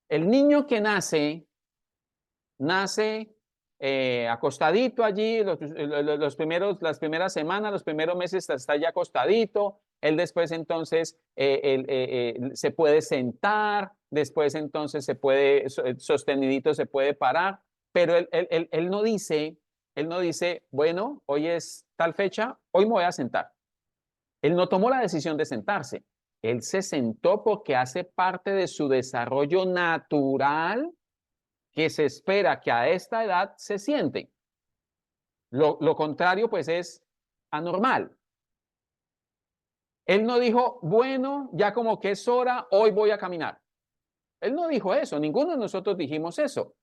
S1: El niño que nace acostadito allí, las primeras semanas, los primeros meses está ya acostadito, él después entonces se puede sentar, después entonces se puede, sostenidito se puede parar, pero él no dice, bueno, hoy es tal fecha, hoy me voy a sentar. Él no tomó la decisión de sentarse, él se sentó porque hace parte de su desarrollo natural que se espera que a esta edad se sienten. Lo contrario, pues, es anormal. Él no dijo, bueno, ya como que es hora, hoy voy a caminar. Él no dijo eso, ninguno de nosotros dijimos eso.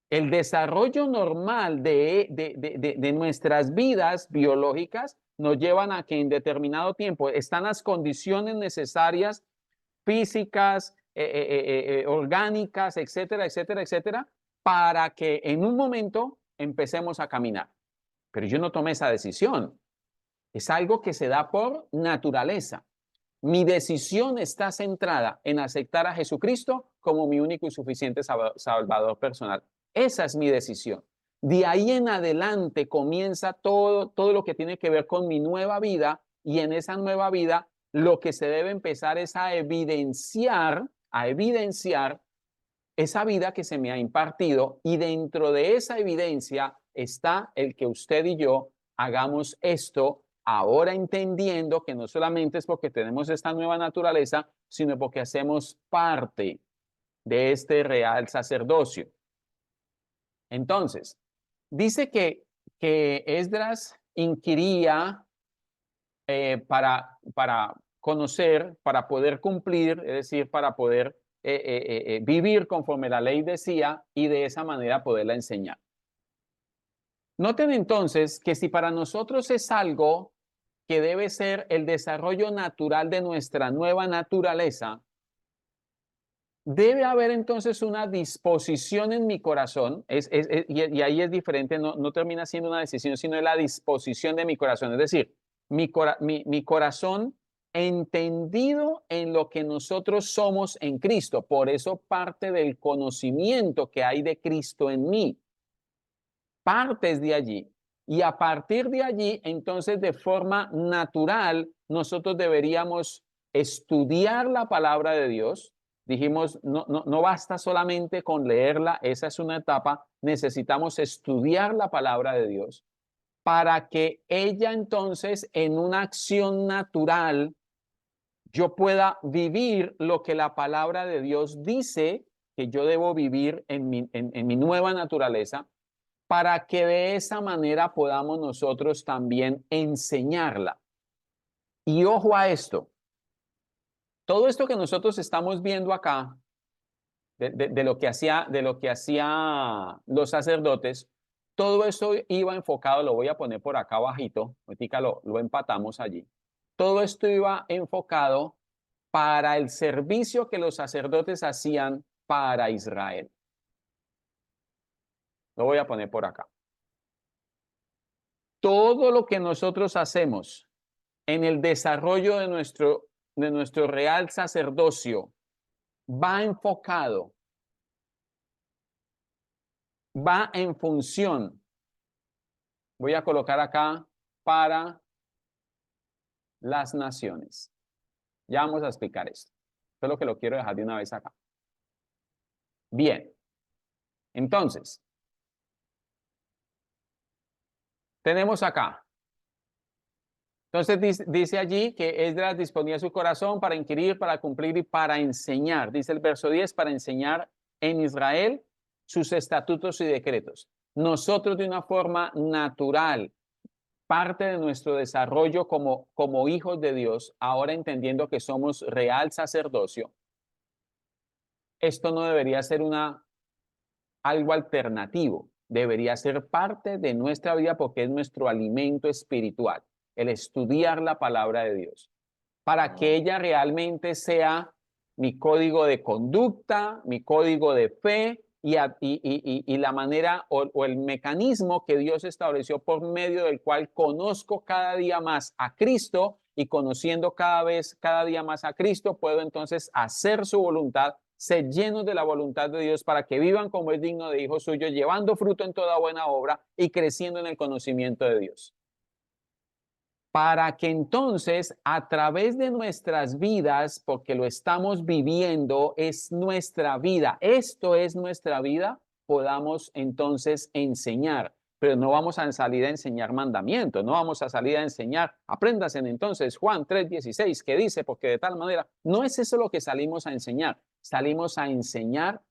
S1: El desarrollo normal de nuestras vidas biológicas nos llevan a que en determinado tiempo están las condiciones necesarias, físicas, orgánicas, etcétera, etcétera, etcétera, para que en un momento empecemos a caminar. Pero yo no tomé esa decisión. Es algo que se da por naturaleza. Mi decisión está centrada en aceptar a Jesucristo como mi único y suficiente Salvador personal. Esa es mi decisión. De ahí en adelante comienza todo lo que tiene que ver con mi nueva vida, y en esa nueva vida lo que se debe empezar es a evidenciar esa vida que se me ha impartido, y dentro de esa evidencia está el que usted y yo hagamos esto ahora, entendiendo que no solamente es porque tenemos esta nueva naturaleza, sino porque hacemos parte de este real sacerdocio. Entonces, dice que Esdras inquiría para conocer, para poder cumplir, es decir, para poder vivir conforme la ley decía, y de esa manera poderla enseñar. Noten entonces que si para nosotros es algo que debe ser el desarrollo natural de nuestra nueva naturaleza, debe haber entonces una disposición en mi corazón, y ahí es diferente, no termina siendo una decisión, sino es la disposición de mi corazón, es decir, mi corazón entendido en lo que nosotros somos en Cristo. Por eso parte del conocimiento que hay de Cristo en mí. Partes de allí. Y a partir de allí, entonces, de forma natural, nosotros deberíamos estudiar la palabra de Dios. Dijimos, no basta solamente con leerla, esa es una etapa, necesitamos estudiar la palabra de Dios para que ella entonces en una acción natural yo pueda vivir lo que la palabra de Dios dice que yo debo vivir en mi nueva naturaleza, para que de esa manera podamos nosotros también enseñarla. Y ojo a esto, todo esto que nosotros estamos viendo acá, de lo que hacía los sacerdotes, todo esto iba enfocado, lo voy a poner por acá abajito, ahorita lo empatamos allí. Todo esto iba enfocado para el servicio que los sacerdotes hacían para Israel. Lo voy a poner por acá. Todo lo que nosotros hacemos en el desarrollo de nuestro real sacerdocio va enfocado, va en función. Voy a colocar acá para las naciones. Ya vamos a explicar esto. Solo que lo quiero dejar de una vez acá. Bien. Entonces, tenemos acá. Entonces dice allí que Esdras disponía su corazón para inquirir, para cumplir y para enseñar. Dice el verso 10, para enseñar en Israel sus estatutos y decretos. Nosotros de una forma natural, parte de nuestro desarrollo como hijos de Dios, ahora entendiendo que somos real sacerdocio, esto no debería ser algo alternativo, debería ser parte de nuestra vida porque es nuestro alimento espiritual, el estudiar la palabra de Dios, para que ella realmente sea mi código de conducta, mi código de fe y la manera o el mecanismo que Dios estableció por medio del cual conozco cada día más a Cristo y conociendo cada día más a Cristo, puedo entonces hacer su voluntad, ser llenos de la voluntad de Dios para que vivan como es digno de hijos suyos, llevando fruto en toda buena obra y creciendo en el conocimiento de Dios. Para que entonces a través de nuestras vidas, porque lo estamos viviendo, es nuestra vida, esto es nuestra vida, podamos entonces enseñar. Pero no vamos a salir a enseñar mandamientos, no vamos a salir a enseñar, apréndanse entonces Juan 3:16, que dice, porque de tal manera, no es eso lo que salimos a enseñar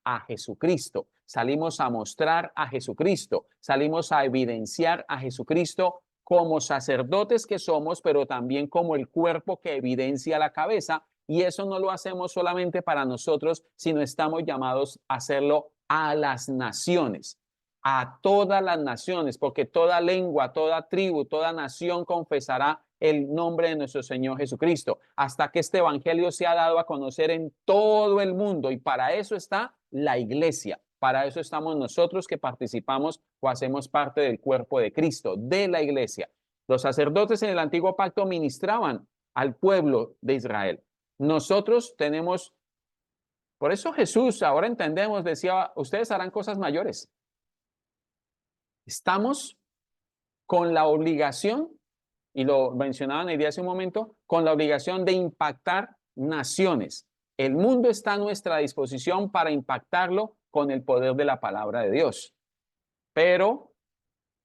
S1: a Jesucristo, salimos a mostrar a Jesucristo, salimos a evidenciar a Jesucristo como sacerdotes que somos, pero también como el cuerpo que evidencia la cabeza, y eso no lo hacemos solamente para nosotros, sino estamos llamados a hacerlo a las naciones, a todas las naciones, porque toda lengua, toda tribu, toda nación confesará el nombre de nuestro Señor Jesucristo, hasta que este evangelio sea dado a conocer en todo el mundo, y para eso está la iglesia. Para eso estamos nosotros que participamos o hacemos parte del cuerpo de Cristo, de la iglesia. Los sacerdotes en el antiguo pacto ministraban al pueblo de Israel. Nosotros tenemos, por eso Jesús, ahora entendemos, decía, ustedes harán cosas mayores. Estamos con la obligación, y lo mencionaban el día hace un momento, con la obligación de impactar naciones. El mundo está a nuestra disposición para impactarlo con el poder de la palabra de Dios. Pero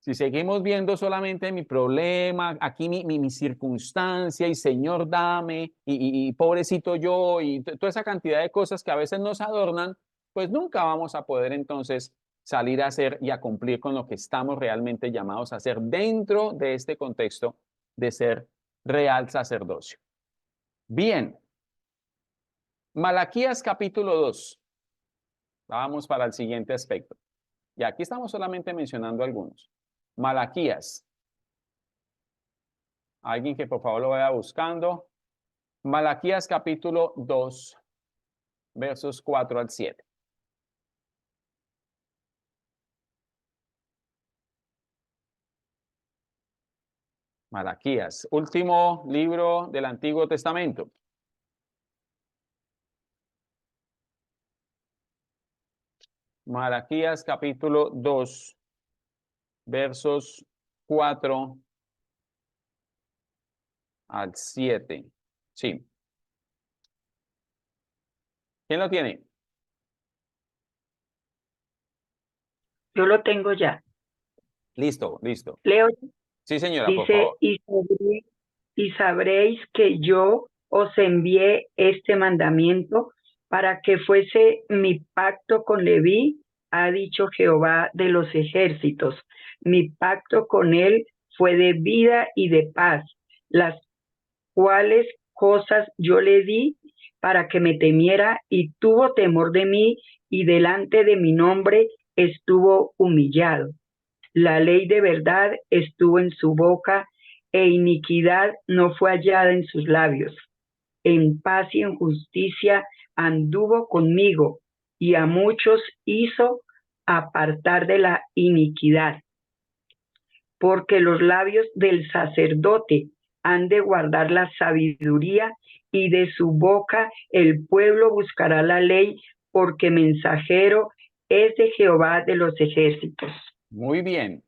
S1: si seguimos viendo solamente mi problema, aquí mi circunstancia, y Señor dame, y pobrecito yo, y toda esa cantidad de cosas que a veces nos adornan, pues nunca vamos a poder entonces salir a hacer y a cumplir con lo que estamos realmente llamados a hacer dentro de este contexto de ser real sacerdocio. Bien. Malaquías capítulo 2. Vamos para el siguiente aspecto. Y aquí estamos solamente mencionando algunos. Malaquías. Alguien que por favor lo vaya buscando. Malaquías capítulo 2, versos 4 al 7. Malaquías, último libro del Antiguo Testamento. Malaquías capítulo 2, versos 4 al 7. Sí. ¿Quién lo tiene?
S2: Yo lo tengo ya.
S1: Listo, listo.
S2: Leo,
S1: Sí, señora, por
S2: dice,
S1: favor.
S2: y sabréis que yo os envié este mandamiento para que fuese mi pacto con Leví, ha dicho Jehová de los ejércitos. Mi pacto con él fue de vida y de paz, las cuales cosas yo le di para que me temiera, y tuvo temor de mí, y delante de mi nombre estuvo humillado. La ley de verdad estuvo en su boca, e iniquidad no fue hallada en sus labios. En paz y en justicia anduvo conmigo, y a muchos hizo apartar de la iniquidad. Porque los labios del sacerdote han de guardar la sabiduría, y de su boca el pueblo buscará la ley, porque mensajero es de Jehová de los ejércitos.
S1: Muy bien,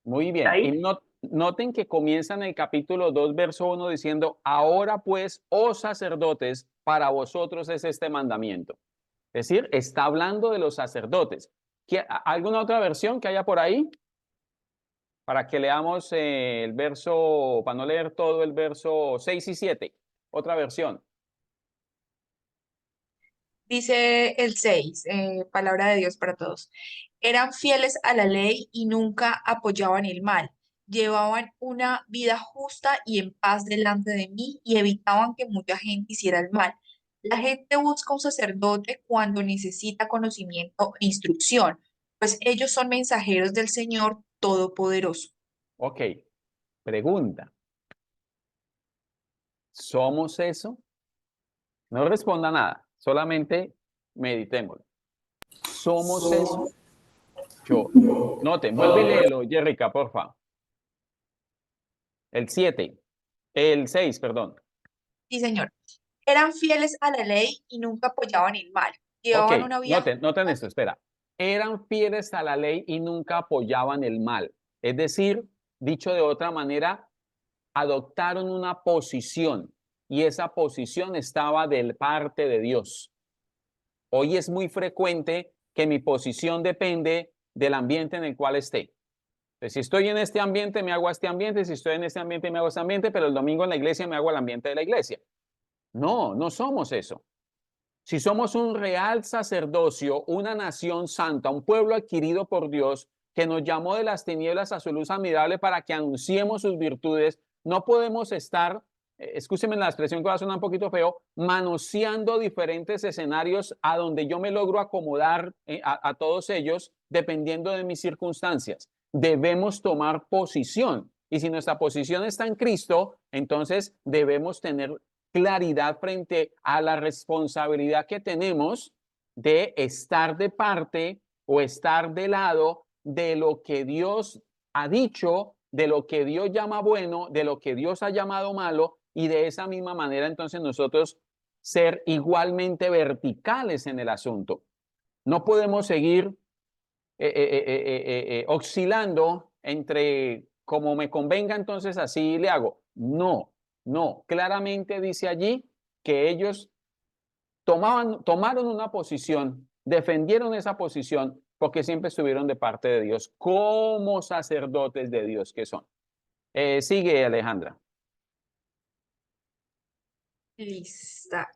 S1: muy bien.
S2: ¿Ahí?
S1: Y noten que comienza en el capítulo 2, verso 1 diciendo, ahora pues, oh sacerdotes, para vosotros es este mandamiento. Es decir, está hablando de los sacerdotes. ¿Alguna otra versión que haya por ahí? para que leamos el verso, para no leer todo el verso 6 y 7. Otra versión.
S3: Dice el 6, palabra de Dios para todos. Eran fieles a la ley y nunca apoyaban el mal. Llevaban una vida justa y en paz delante de mí y evitaban que mucha gente hiciera el mal. La gente busca un sacerdote cuando necesita conocimiento e instrucción, pues ellos son mensajeros del Señor Todopoderoso.
S1: Ok, pregunta. ¿Somos eso? No responda nada, solamente meditémoslo. ¿Somos eso? Yo. Noten, vuelve y léelo, Jerica, por favor. El 7, el 6, perdón.
S3: Sí, Señor. Eran fieles a la ley y nunca apoyaban el mal.
S1: Ok,
S3: Llevaban una vida
S1: noten esto, espera. Eran fieles a la ley y nunca apoyaban el mal. Es decir, dicho de otra manera, adoptaron una posición y esa posición estaba de parte de Dios. Hoy es muy frecuente que mi posición depende del ambiente en el cual esté. Entonces, si estoy en este ambiente, me hago a este ambiente, si estoy en este ambiente, me hago a este ambiente, pero el domingo en la iglesia me hago al ambiente de la iglesia. No, no somos eso. Si somos un real sacerdocio, una nación santa, un pueblo adquirido por Dios, que nos llamó de las tinieblas a su luz admirable para que anunciemos sus virtudes, no podemos estar, escúcheme la expresión que va a sonar un poquito feo, manoseando diferentes escenarios a donde yo me logro acomodar a todos ellos dependiendo de mis circunstancias. Debemos tomar posición. Y si nuestra posición está en Cristo, entonces debemos tener claridad frente a la responsabilidad que tenemos de estar de parte o estar de lado de lo que Dios ha dicho, de lo que Dios llama bueno, de lo que Dios ha llamado malo, y de esa misma manera entonces nosotros ser igualmente verticales en el asunto. No podemos seguir oscilando entre como me convenga, entonces así le hago. No, no, claramente dice allí que ellos tomaron una posición, defendieron esa posición porque siempre estuvieron de parte de Dios, como sacerdotes de Dios que son. Sigue, Alejandra.
S3: lista.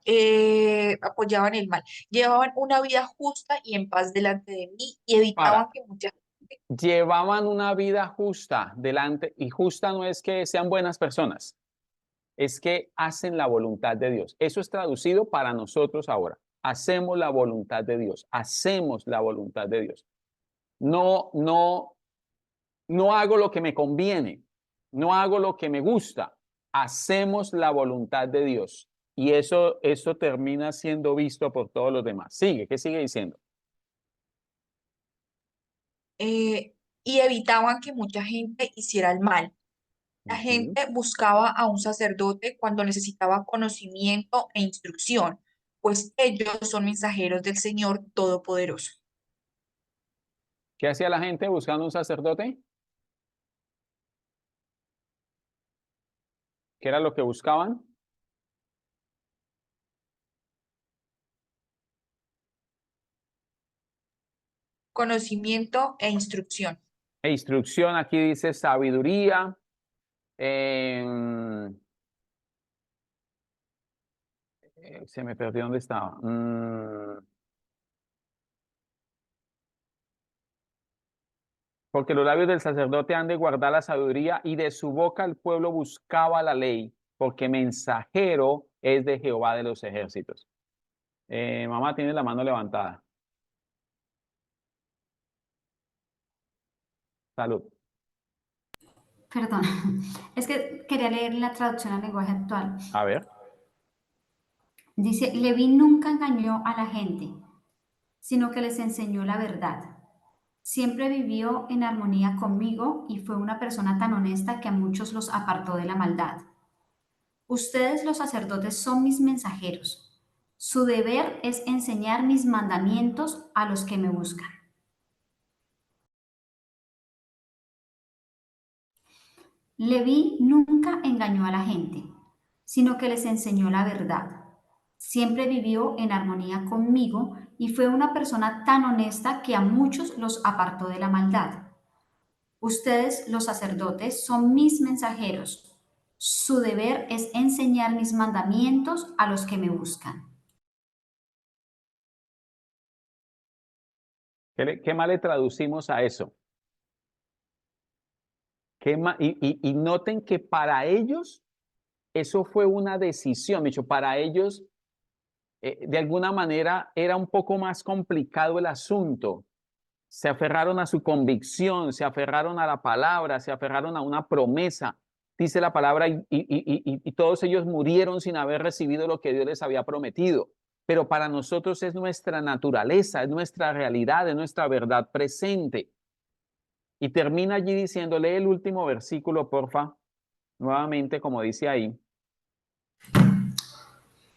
S3: Apoyaban el mal. Llevaban una vida justa y en paz delante de mí y evitaban
S1: Para,
S3: que mucha gente.
S1: llevaban una vida justa delante, y justa no es que sean buenas personas, es que hacen la voluntad de Dios. Eso es traducido para nosotros ahora. Hacemos la voluntad de Dios, hacemos la voluntad de Dios. No, no, no hago lo que me conviene, no hago lo que me gusta, hacemos la voluntad de Dios. Y eso termina siendo visto por todos los demás. Sigue, ¿qué sigue diciendo?
S3: Y evitaban que mucha gente hiciera el mal. La
S1: Ujú.
S3: gente buscaba a un sacerdote cuando necesitaba conocimiento e instrucción, pues ellos son mensajeros del Señor Todopoderoso.
S1: ¿Qué hacía la gente buscando un sacerdote? ¿Qué era lo que buscaban?
S3: Conocimiento e instrucción.
S1: E instrucción, aquí dice sabiduría. Se me perdió dónde estaba. Porque los labios del sacerdote han de guardar la sabiduría y de su boca el pueblo buscaba la ley, porque mensajero es de Jehová de los ejércitos. Mamá tiene la mano levantada. Salud.
S4: Perdón, es que quería leer la traducción al lenguaje actual.
S1: A ver.
S4: Dice, Leví nunca engañó a la gente, sino que les enseñó la verdad. Siempre vivió en armonía conmigo y fue una persona tan honesta que a muchos los apartó de la maldad. Ustedes los sacerdotes son mis mensajeros. Su deber es enseñar mis mandamientos a los que me buscan. Leví nunca engañó a la gente, sino que les enseñó la verdad. Siempre vivió en armonía conmigo y fue una persona tan honesta que a muchos los apartó de la maldad. Ustedes, los sacerdotes, son mis mensajeros. Su deber es enseñar mis mandamientos a los que me buscan.
S1: ¿Qué más le traducimos a eso? Y noten que para ellos eso fue una decisión. De hecho, para ellos, de alguna manera, era un poco más complicado el asunto. Se aferraron a su convicción, se aferraron a la palabra, se aferraron a una promesa. Dice la palabra, y todos ellos murieron sin haber recibido lo que Dios les había prometido. Pero para nosotros es nuestra naturaleza, es nuestra realidad, es nuestra verdad presente. Y termina allí diciéndole el último versículo, porfa, nuevamente, como dice ahí.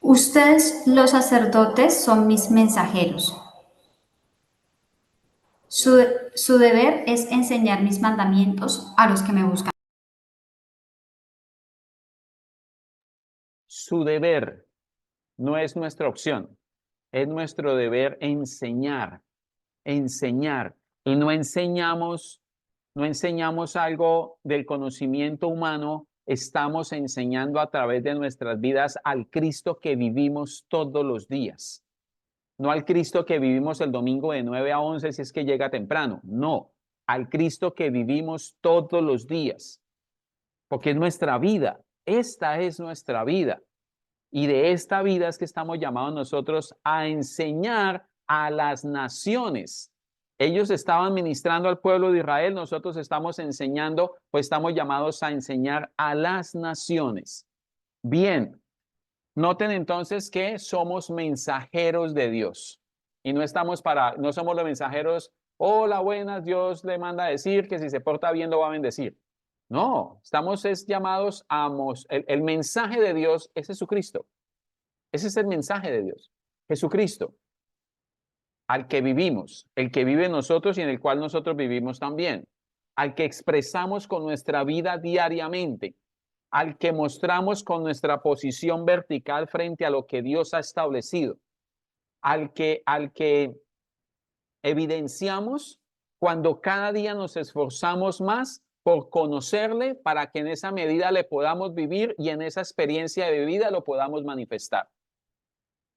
S4: Ustedes, los sacerdotes, son mis mensajeros. Su deber es enseñar mis mandamientos a los que me buscan.
S1: Su deber no es nuestra opción, es nuestro deber enseñar, enseñar. Y no enseñamos algo del conocimiento humano, estamos enseñando a través de nuestras vidas al Cristo que vivimos todos los días. No al Cristo que vivimos el domingo de 9 a 11 si es que llega temprano. No, al Cristo que vivimos todos los días. Porque es nuestra vida. Esta es nuestra vida. Y de esta vida es que estamos llamados nosotros a enseñar a las naciones. Ellos estaban ministrando al pueblo de Israel, nosotros estamos enseñando, pues estamos llamados a enseñar a las naciones. Bien, noten entonces que somos mensajeros de Dios. Y no somos los mensajeros, hola, buenas, Dios le manda a decir que si se porta bien lo va a bendecir. No, estamos llamados a el mensaje de Dios es Jesucristo. Ese es el mensaje de Dios. Jesucristo, al que vivimos, el que vive en nosotros y en el cual nosotros vivimos también, al que expresamos con nuestra vida diariamente, al que mostramos con nuestra posición vertical frente a lo que Dios ha establecido, al que evidenciamos cuando cada día nos esforzamos más por conocerle para que en esa medida le podamos vivir y en esa experiencia de vida lo podamos manifestar.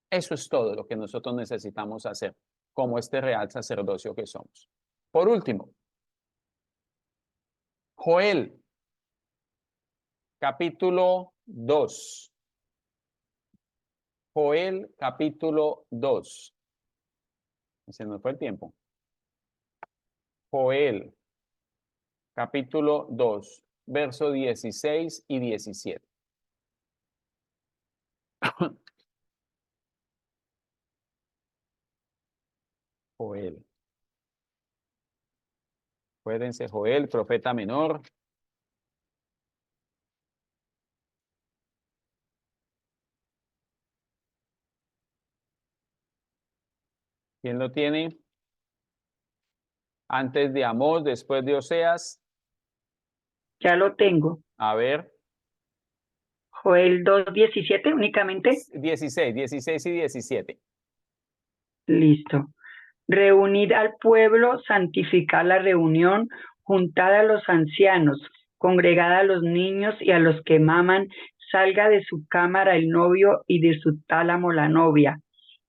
S1: Eso es todo lo que nosotros necesitamos hacer como este real sacerdocio que somos. Por último, Joel, capítulo 2. Joel, capítulo 2. Se nos fue el tiempo. Joel, capítulo 2, verso 16 y 17. Joel. Acuérdense, Joel, profeta menor. ¿Quién lo tiene? Antes de Amós, después de Oseas.
S2: Ya lo tengo.
S1: A ver.
S2: Joel 2:17 únicamente.
S1: 16 y 17.
S2: Listo. Reunid al pueblo, santificad la reunión, juntad a los ancianos, congregad a los niños y a los que maman, salga de su cámara el novio y de su tálamo la novia.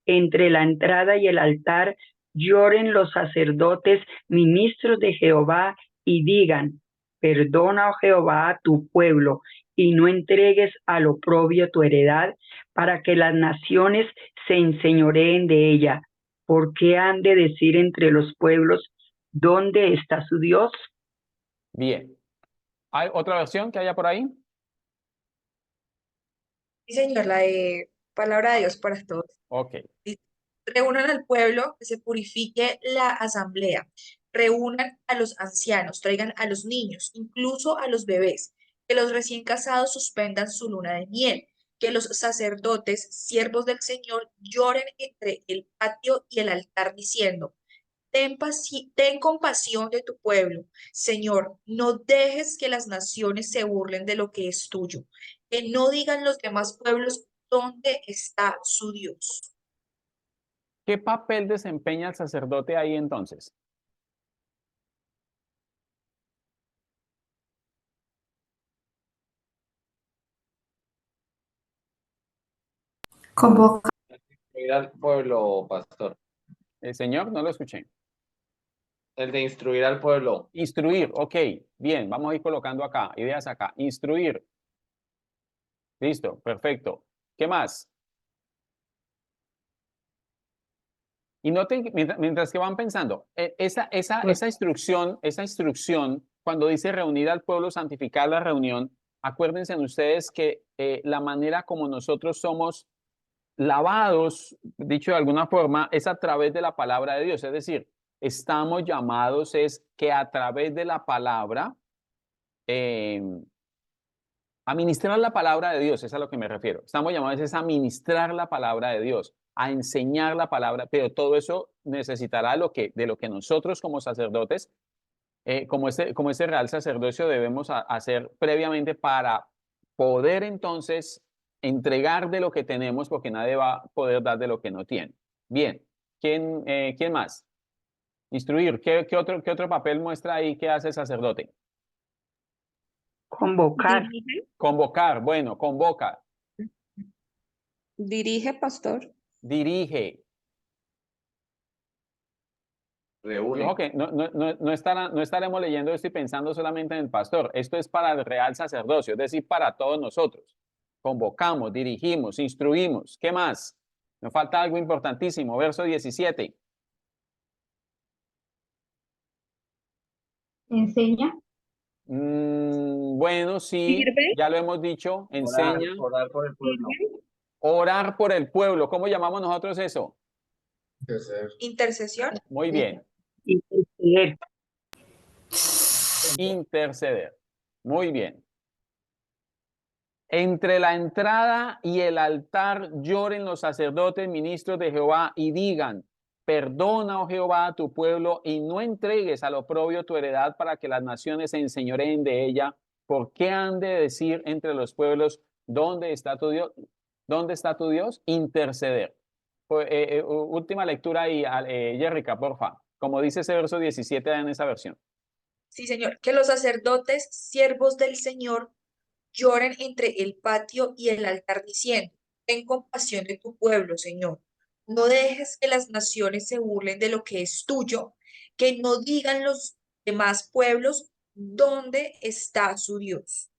S2: Entre la entrada y el altar lloren los sacerdotes, ministros de Jehová, y digan, perdona, oh Jehová, a tu pueblo, y no entregues al oprobio tu heredad, para que las naciones se enseñoreen de ella. ¿Por qué han de decir entre los pueblos, dónde está su Dios?
S1: Bien. ¿Hay otra versión que haya por ahí?
S3: Sí, señor, la de palabra de Dios para todos.
S1: Ok.
S3: Reúnan al pueblo, que se purifique la asamblea. Reúnan a los ancianos, traigan a los niños, incluso a los bebés. Que los recién casados suspendan su luna de miel. Que los sacerdotes, siervos del Señor, lloren entre el patio y el altar diciendo, ten compasión de tu pueblo. Señor, no dejes que las naciones se burlen de lo que es tuyo. Que no digan los demás pueblos dónde está su Dios.
S1: ¿Qué papel desempeña el sacerdote ahí entonces?
S4: Convoca.
S6: Instruir al pueblo, pastor.
S1: Señor, no lo escuché.
S6: El de instruir al pueblo.
S1: Instruir, ok, bien, vamos a ir colocando acá, ideas acá. Instruir. Listo, perfecto. ¿Qué más? Y noten, mientras que van pensando, esa instrucción, cuando dice reunir al pueblo, santificar la reunión, acuérdense ustedes que la manera como nosotros somos lavados, dicho de alguna forma, es a través de la palabra de Dios. Es decir, estamos llamados es que a través de la palabra, a ministrar la palabra de Dios, es a lo que me refiero. Estamos llamados es a ministrar la palabra de Dios, a enseñar la palabra, pero todo eso necesitará de lo que nosotros como sacerdotes, como ese real sacerdocio debemos hacer previamente para poder entonces entregar de lo que tenemos, porque nadie va a poder dar de lo que no tiene. Bien, ¿quién más? Instruir. ¿Qué otro papel muestra ahí que hace el sacerdote?
S2: Convocar.
S1: Convocar, bueno, convoca,
S5: Dirige, pastor.
S1: dirige.
S6: Reúne.
S1: Ojo que no estaremos leyendo esto y pensando solamente en el pastor. Esto es para el real sacerdocio, es decir, para todos nosotros. Convocamos, dirigimos, instruimos. ¿Qué más? Me falta algo importantísimo, verso 17.
S4: Enseña.
S1: Bueno, sí,
S5: Sirve.
S1: ya lo hemos dicho, enseña.
S6: Orar por el pueblo.
S1: Orar por el pueblo. ¿Cómo llamamos nosotros eso?
S3: Intercesión.
S1: Muy bien,
S2: Interceder.
S1: interceder. Muy bien. Entre la entrada y el altar lloren los sacerdotes, ministros de Jehová, y digan: perdona, oh Jehová, a tu pueblo, y no entregues al oprobio tu heredad, para que las naciones se enseñoreen de ella. ¿Por qué han de decir entre los pueblos: ¿dónde está tu Dios? ¿Dónde está tu Dios? Interceder. Última lectura ahí, Jerica, porfa. Como dice ese verso 17 en esa versión.
S3: Sí, Señor. Que los sacerdotes, siervos del Señor, lloren entre el patio y el altar diciendo: ten compasión de tu pueblo, Señor. No dejes que las naciones se burlen de lo que es tuyo, que no digan los demás pueblos: ¿dónde está su Dios?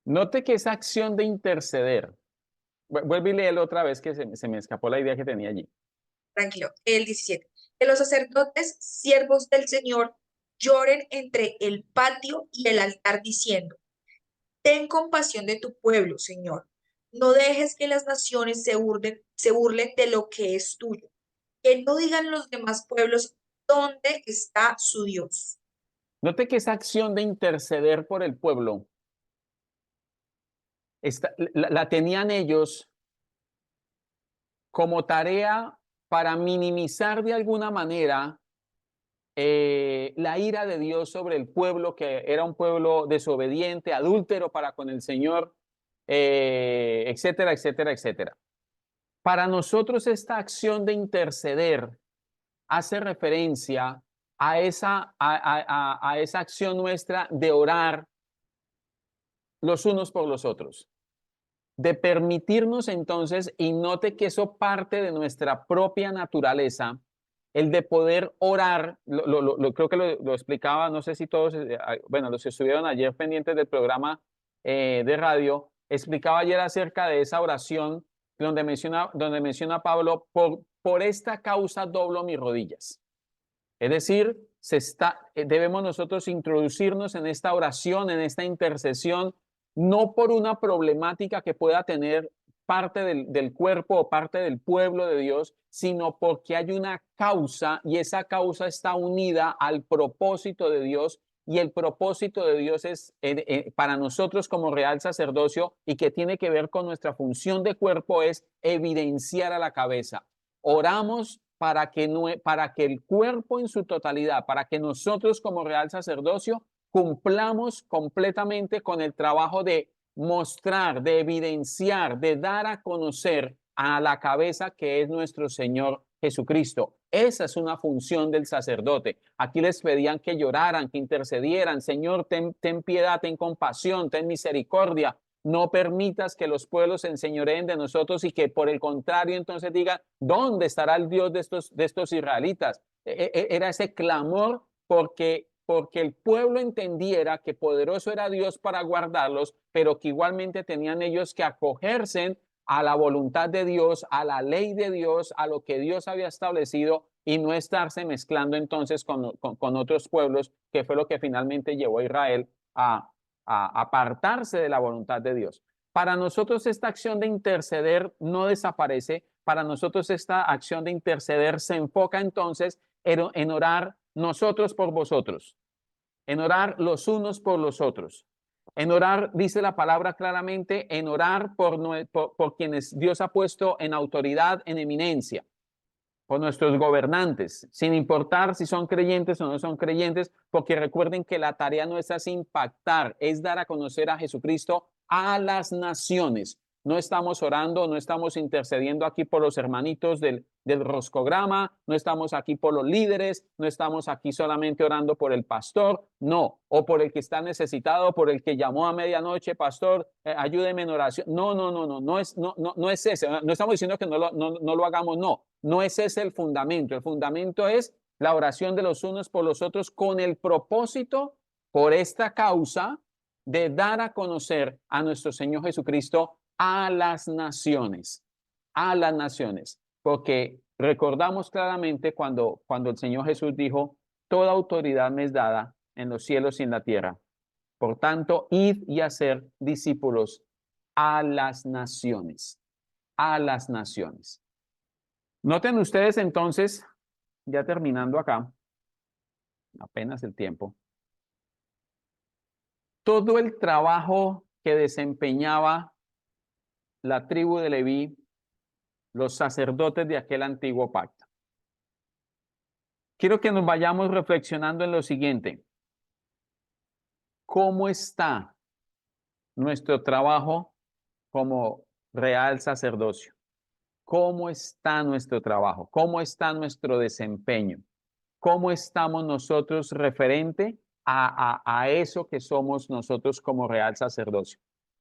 S1: Note que esa acción de interceder, vuelve y léelo otra vez, que se me escapó la idea que tenía allí.
S3: Tranquilo, el 17. Que los sacerdotes, siervos del Señor, lloren entre el patio y el altar diciendo: ten compasión de tu pueblo, Señor. No dejes que las naciones se burlen de lo que es tuyo. Que no digan los demás pueblos: ¿dónde está su Dios?
S1: Note que esa acción de interceder por el pueblo, la tenían ellos como tarea para minimizar de alguna manera la ira de Dios sobre el pueblo, que era un pueblo desobediente, adúltero para con el Señor, etcétera, etcétera, etcétera. Para nosotros esta acción de interceder hace referencia a esa acción nuestra de orar los unos por los otros, de permitirnos entonces, y note que eso parte de nuestra propia naturaleza, el de poder orar. Creo que lo explicaba, no sé si todos, bueno, los que estuvieron ayer pendientes del programa de radio, explicaba ayer acerca de esa oración donde menciona Pablo: por esta causa doblo mis rodillas. Es decir, debemos nosotros introducirnos en esta oración, en esta intercesión, no por una problemática que pueda tener parte del cuerpo o parte del pueblo de Dios, sino porque hay una causa, y esa causa está unida al propósito de Dios, y el propósito de Dios es para nosotros como real sacerdocio, y que tiene que ver con nuestra función de cuerpo, es evidenciar a la cabeza. Oramos para que el cuerpo en su totalidad, para que nosotros como real sacerdocio cumplamos completamente con el trabajo de mostrar, de evidenciar, de dar a conocer a la cabeza, que es nuestro Señor Jesucristo. Esa es una función del sacerdote. Aquí les pedían que lloraran, que intercedieran: Señor, ten piedad, ten compasión, ten misericordia. no permitas que los pueblos se enseñoreen de nosotros y que por el contrario entonces digan, ¿dónde estará el Dios de estos israelitas? Era ese clamor porque el pueblo entendiera que poderoso era Dios para guardarlos, pero que igualmente tenían ellos que acogerse a la voluntad de Dios, a la ley de Dios, a lo que Dios había establecido y no estarse mezclando entonces con otros pueblos, que fue lo que finalmente llevó a Israel a apartarse de la voluntad de Dios. Para nosotros esta acción de interceder no desaparece, para nosotros esta acción de interceder se enfoca entonces en orar nosotros por vosotros, en orar los unos por los otros, en orar, dice la palabra claramente, en orar por quienes Dios ha puesto en autoridad, en eminencia, por nuestros gobernantes, sin importar si son creyentes o no son creyentes, porque recuerden que la tarea nuestra es impactar, es dar a conocer a Jesucristo a las naciones. No estamos orando, no estamos intercediendo aquí por los hermanitos del roscograma, no estamos aquí por los líderes, no estamos aquí solamente orando por el pastor, no, o por el que está necesitado, por el que llamó a medianoche, pastor, ayúdeme en oración. No es ese, no estamos diciendo que no lo hagamos, no es ese el fundamento es la oración de los unos por los otros con el propósito, por esta causa, de dar a conocer a nuestro Señor Jesucristo a las naciones, porque recordamos claramente cuando el Señor Jesús dijo, toda autoridad me es dada en los cielos y en la tierra. Por tanto, id y hacer discípulos a las naciones, Noten ustedes entonces, ya terminando acá, apenas el tiempo, todo el trabajo que desempeñaba la tribu de Leví, los sacerdotes de aquel antiguo pacto. Quiero que nos vayamos reflexionando en lo siguiente. ¿Cómo está nuestro trabajo como real sacerdocio? ¿Cómo está nuestro trabajo? ¿Cómo está nuestro desempeño? ¿Cómo estamos nosotros referente a eso que somos nosotros como real sacerdocio?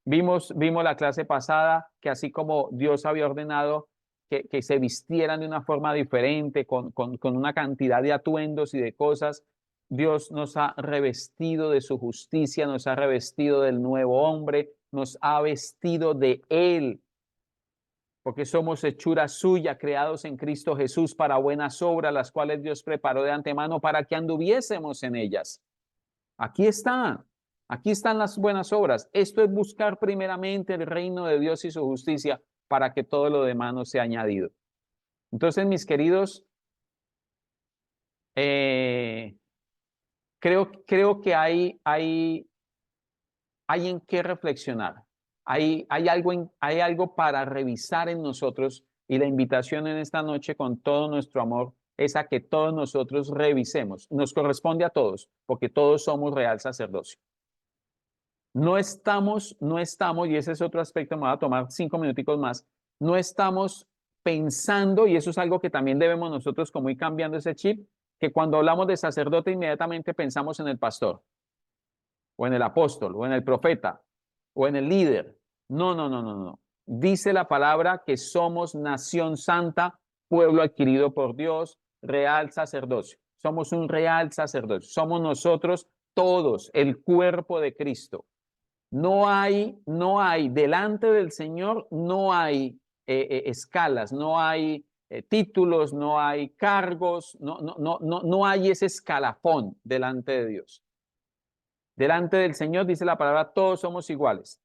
S1: Vimos la clase pasada que así como Dios había ordenado que se vistieran de una forma diferente, con una cantidad de atuendos y de cosas, Dios nos ha revestido de su justicia, nos ha revestido del nuevo hombre, nos ha vestido de Él, porque somos hechura suya, creados en Cristo Jesús para buenas obras, las cuales Dios preparó de antemano para que anduviésemos en ellas. Aquí están las buenas obras. Esto es buscar primeramente el reino de Dios y su justicia para que todo lo demás nos sea añadido. Entonces, mis queridos, creo que hay en qué reflexionar. Hay algo para revisar en nosotros, y la invitación en esta noche con todo nuestro amor es a que todos nosotros revisemos. Nos corresponde a todos, porque todos somos real sacerdocio. No estamos, y ese es otro aspecto, me voy a tomar 5 minuticos más, no estamos pensando, y eso es algo que también debemos nosotros como ir cambiando ese chip, que cuando hablamos de sacerdote inmediatamente pensamos en el pastor, o en el apóstol, o en el profeta, o en el líder. No. Dice la palabra que somos nación santa, pueblo adquirido por Dios, real sacerdocio. Somos un real sacerdocio. Somos nosotros todos, el cuerpo de Cristo. No hay, delante del Señor, no hay escalas, no hay títulos, no hay cargos, no hay ese escalafón delante de Dios. Delante del Señor, dice la palabra, todos somos iguales.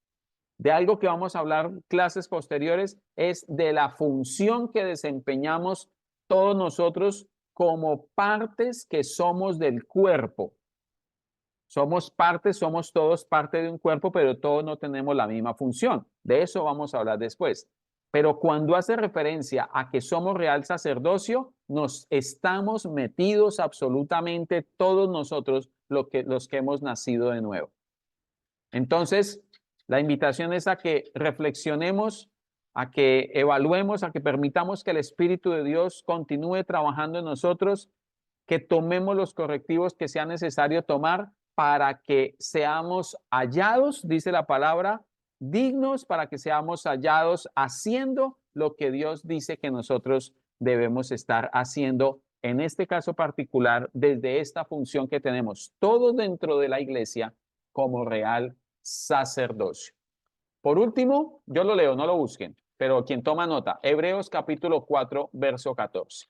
S1: De algo que vamos a hablar clases posteriores es de la función que desempeñamos todos nosotros como partes que somos del cuerpo. Somos todos parte de un cuerpo, pero todos no tenemos la misma función. De eso vamos a hablar después. Pero cuando hace referencia a que somos real sacerdocio, nos estamos metidos absolutamente todos nosotros los que hemos nacido de nuevo. Entonces, la invitación es a que reflexionemos, a que evaluemos, a que permitamos que el Espíritu de Dios continúe trabajando en nosotros, que tomemos los correctivos que sea necesario tomar para que seamos hallados, dice la palabra, dignos para que seamos hallados haciendo lo que Dios dice que nosotros debemos estar haciendo, en este caso particular, desde esta función que tenemos todos dentro de la iglesia como real sacerdocio. Por último, yo lo leo, no lo busquen, pero quien toma nota, Hebreos capítulo 4, verso 14.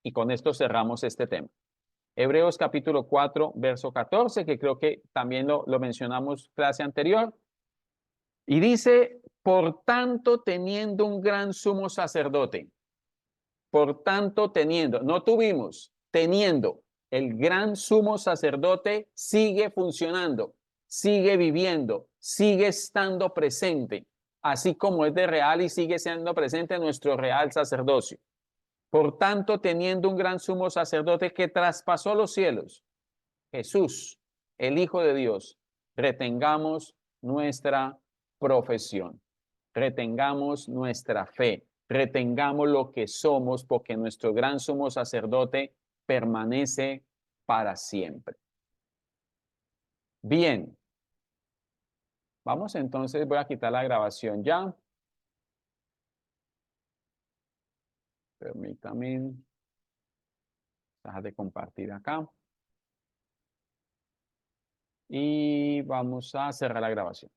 S1: Y con esto cerramos este tema. Hebreos capítulo 4, verso 14, que creo que también lo mencionamos clase anterior. Y dice, por tanto, teniendo un gran sumo sacerdote, por tanto, teniendo, no tuvimos, teniendo, el gran sumo sacerdote sigue funcionando, sigue viviendo, sigue estando presente, así como es de real y sigue siendo presente nuestro real sacerdocio. Por tanto, teniendo un gran sumo sacerdote que traspasó los cielos, Jesús, el Hijo de Dios, retengamos nuestra profesión, retengamos nuestra fe, retengamos lo que somos, porque nuestro gran sumo sacerdote permanece para siempre. Bien, vamos entonces, voy a quitar la grabación ya. Permítame, deja de compartir acá. Y vamos a cerrar la grabación.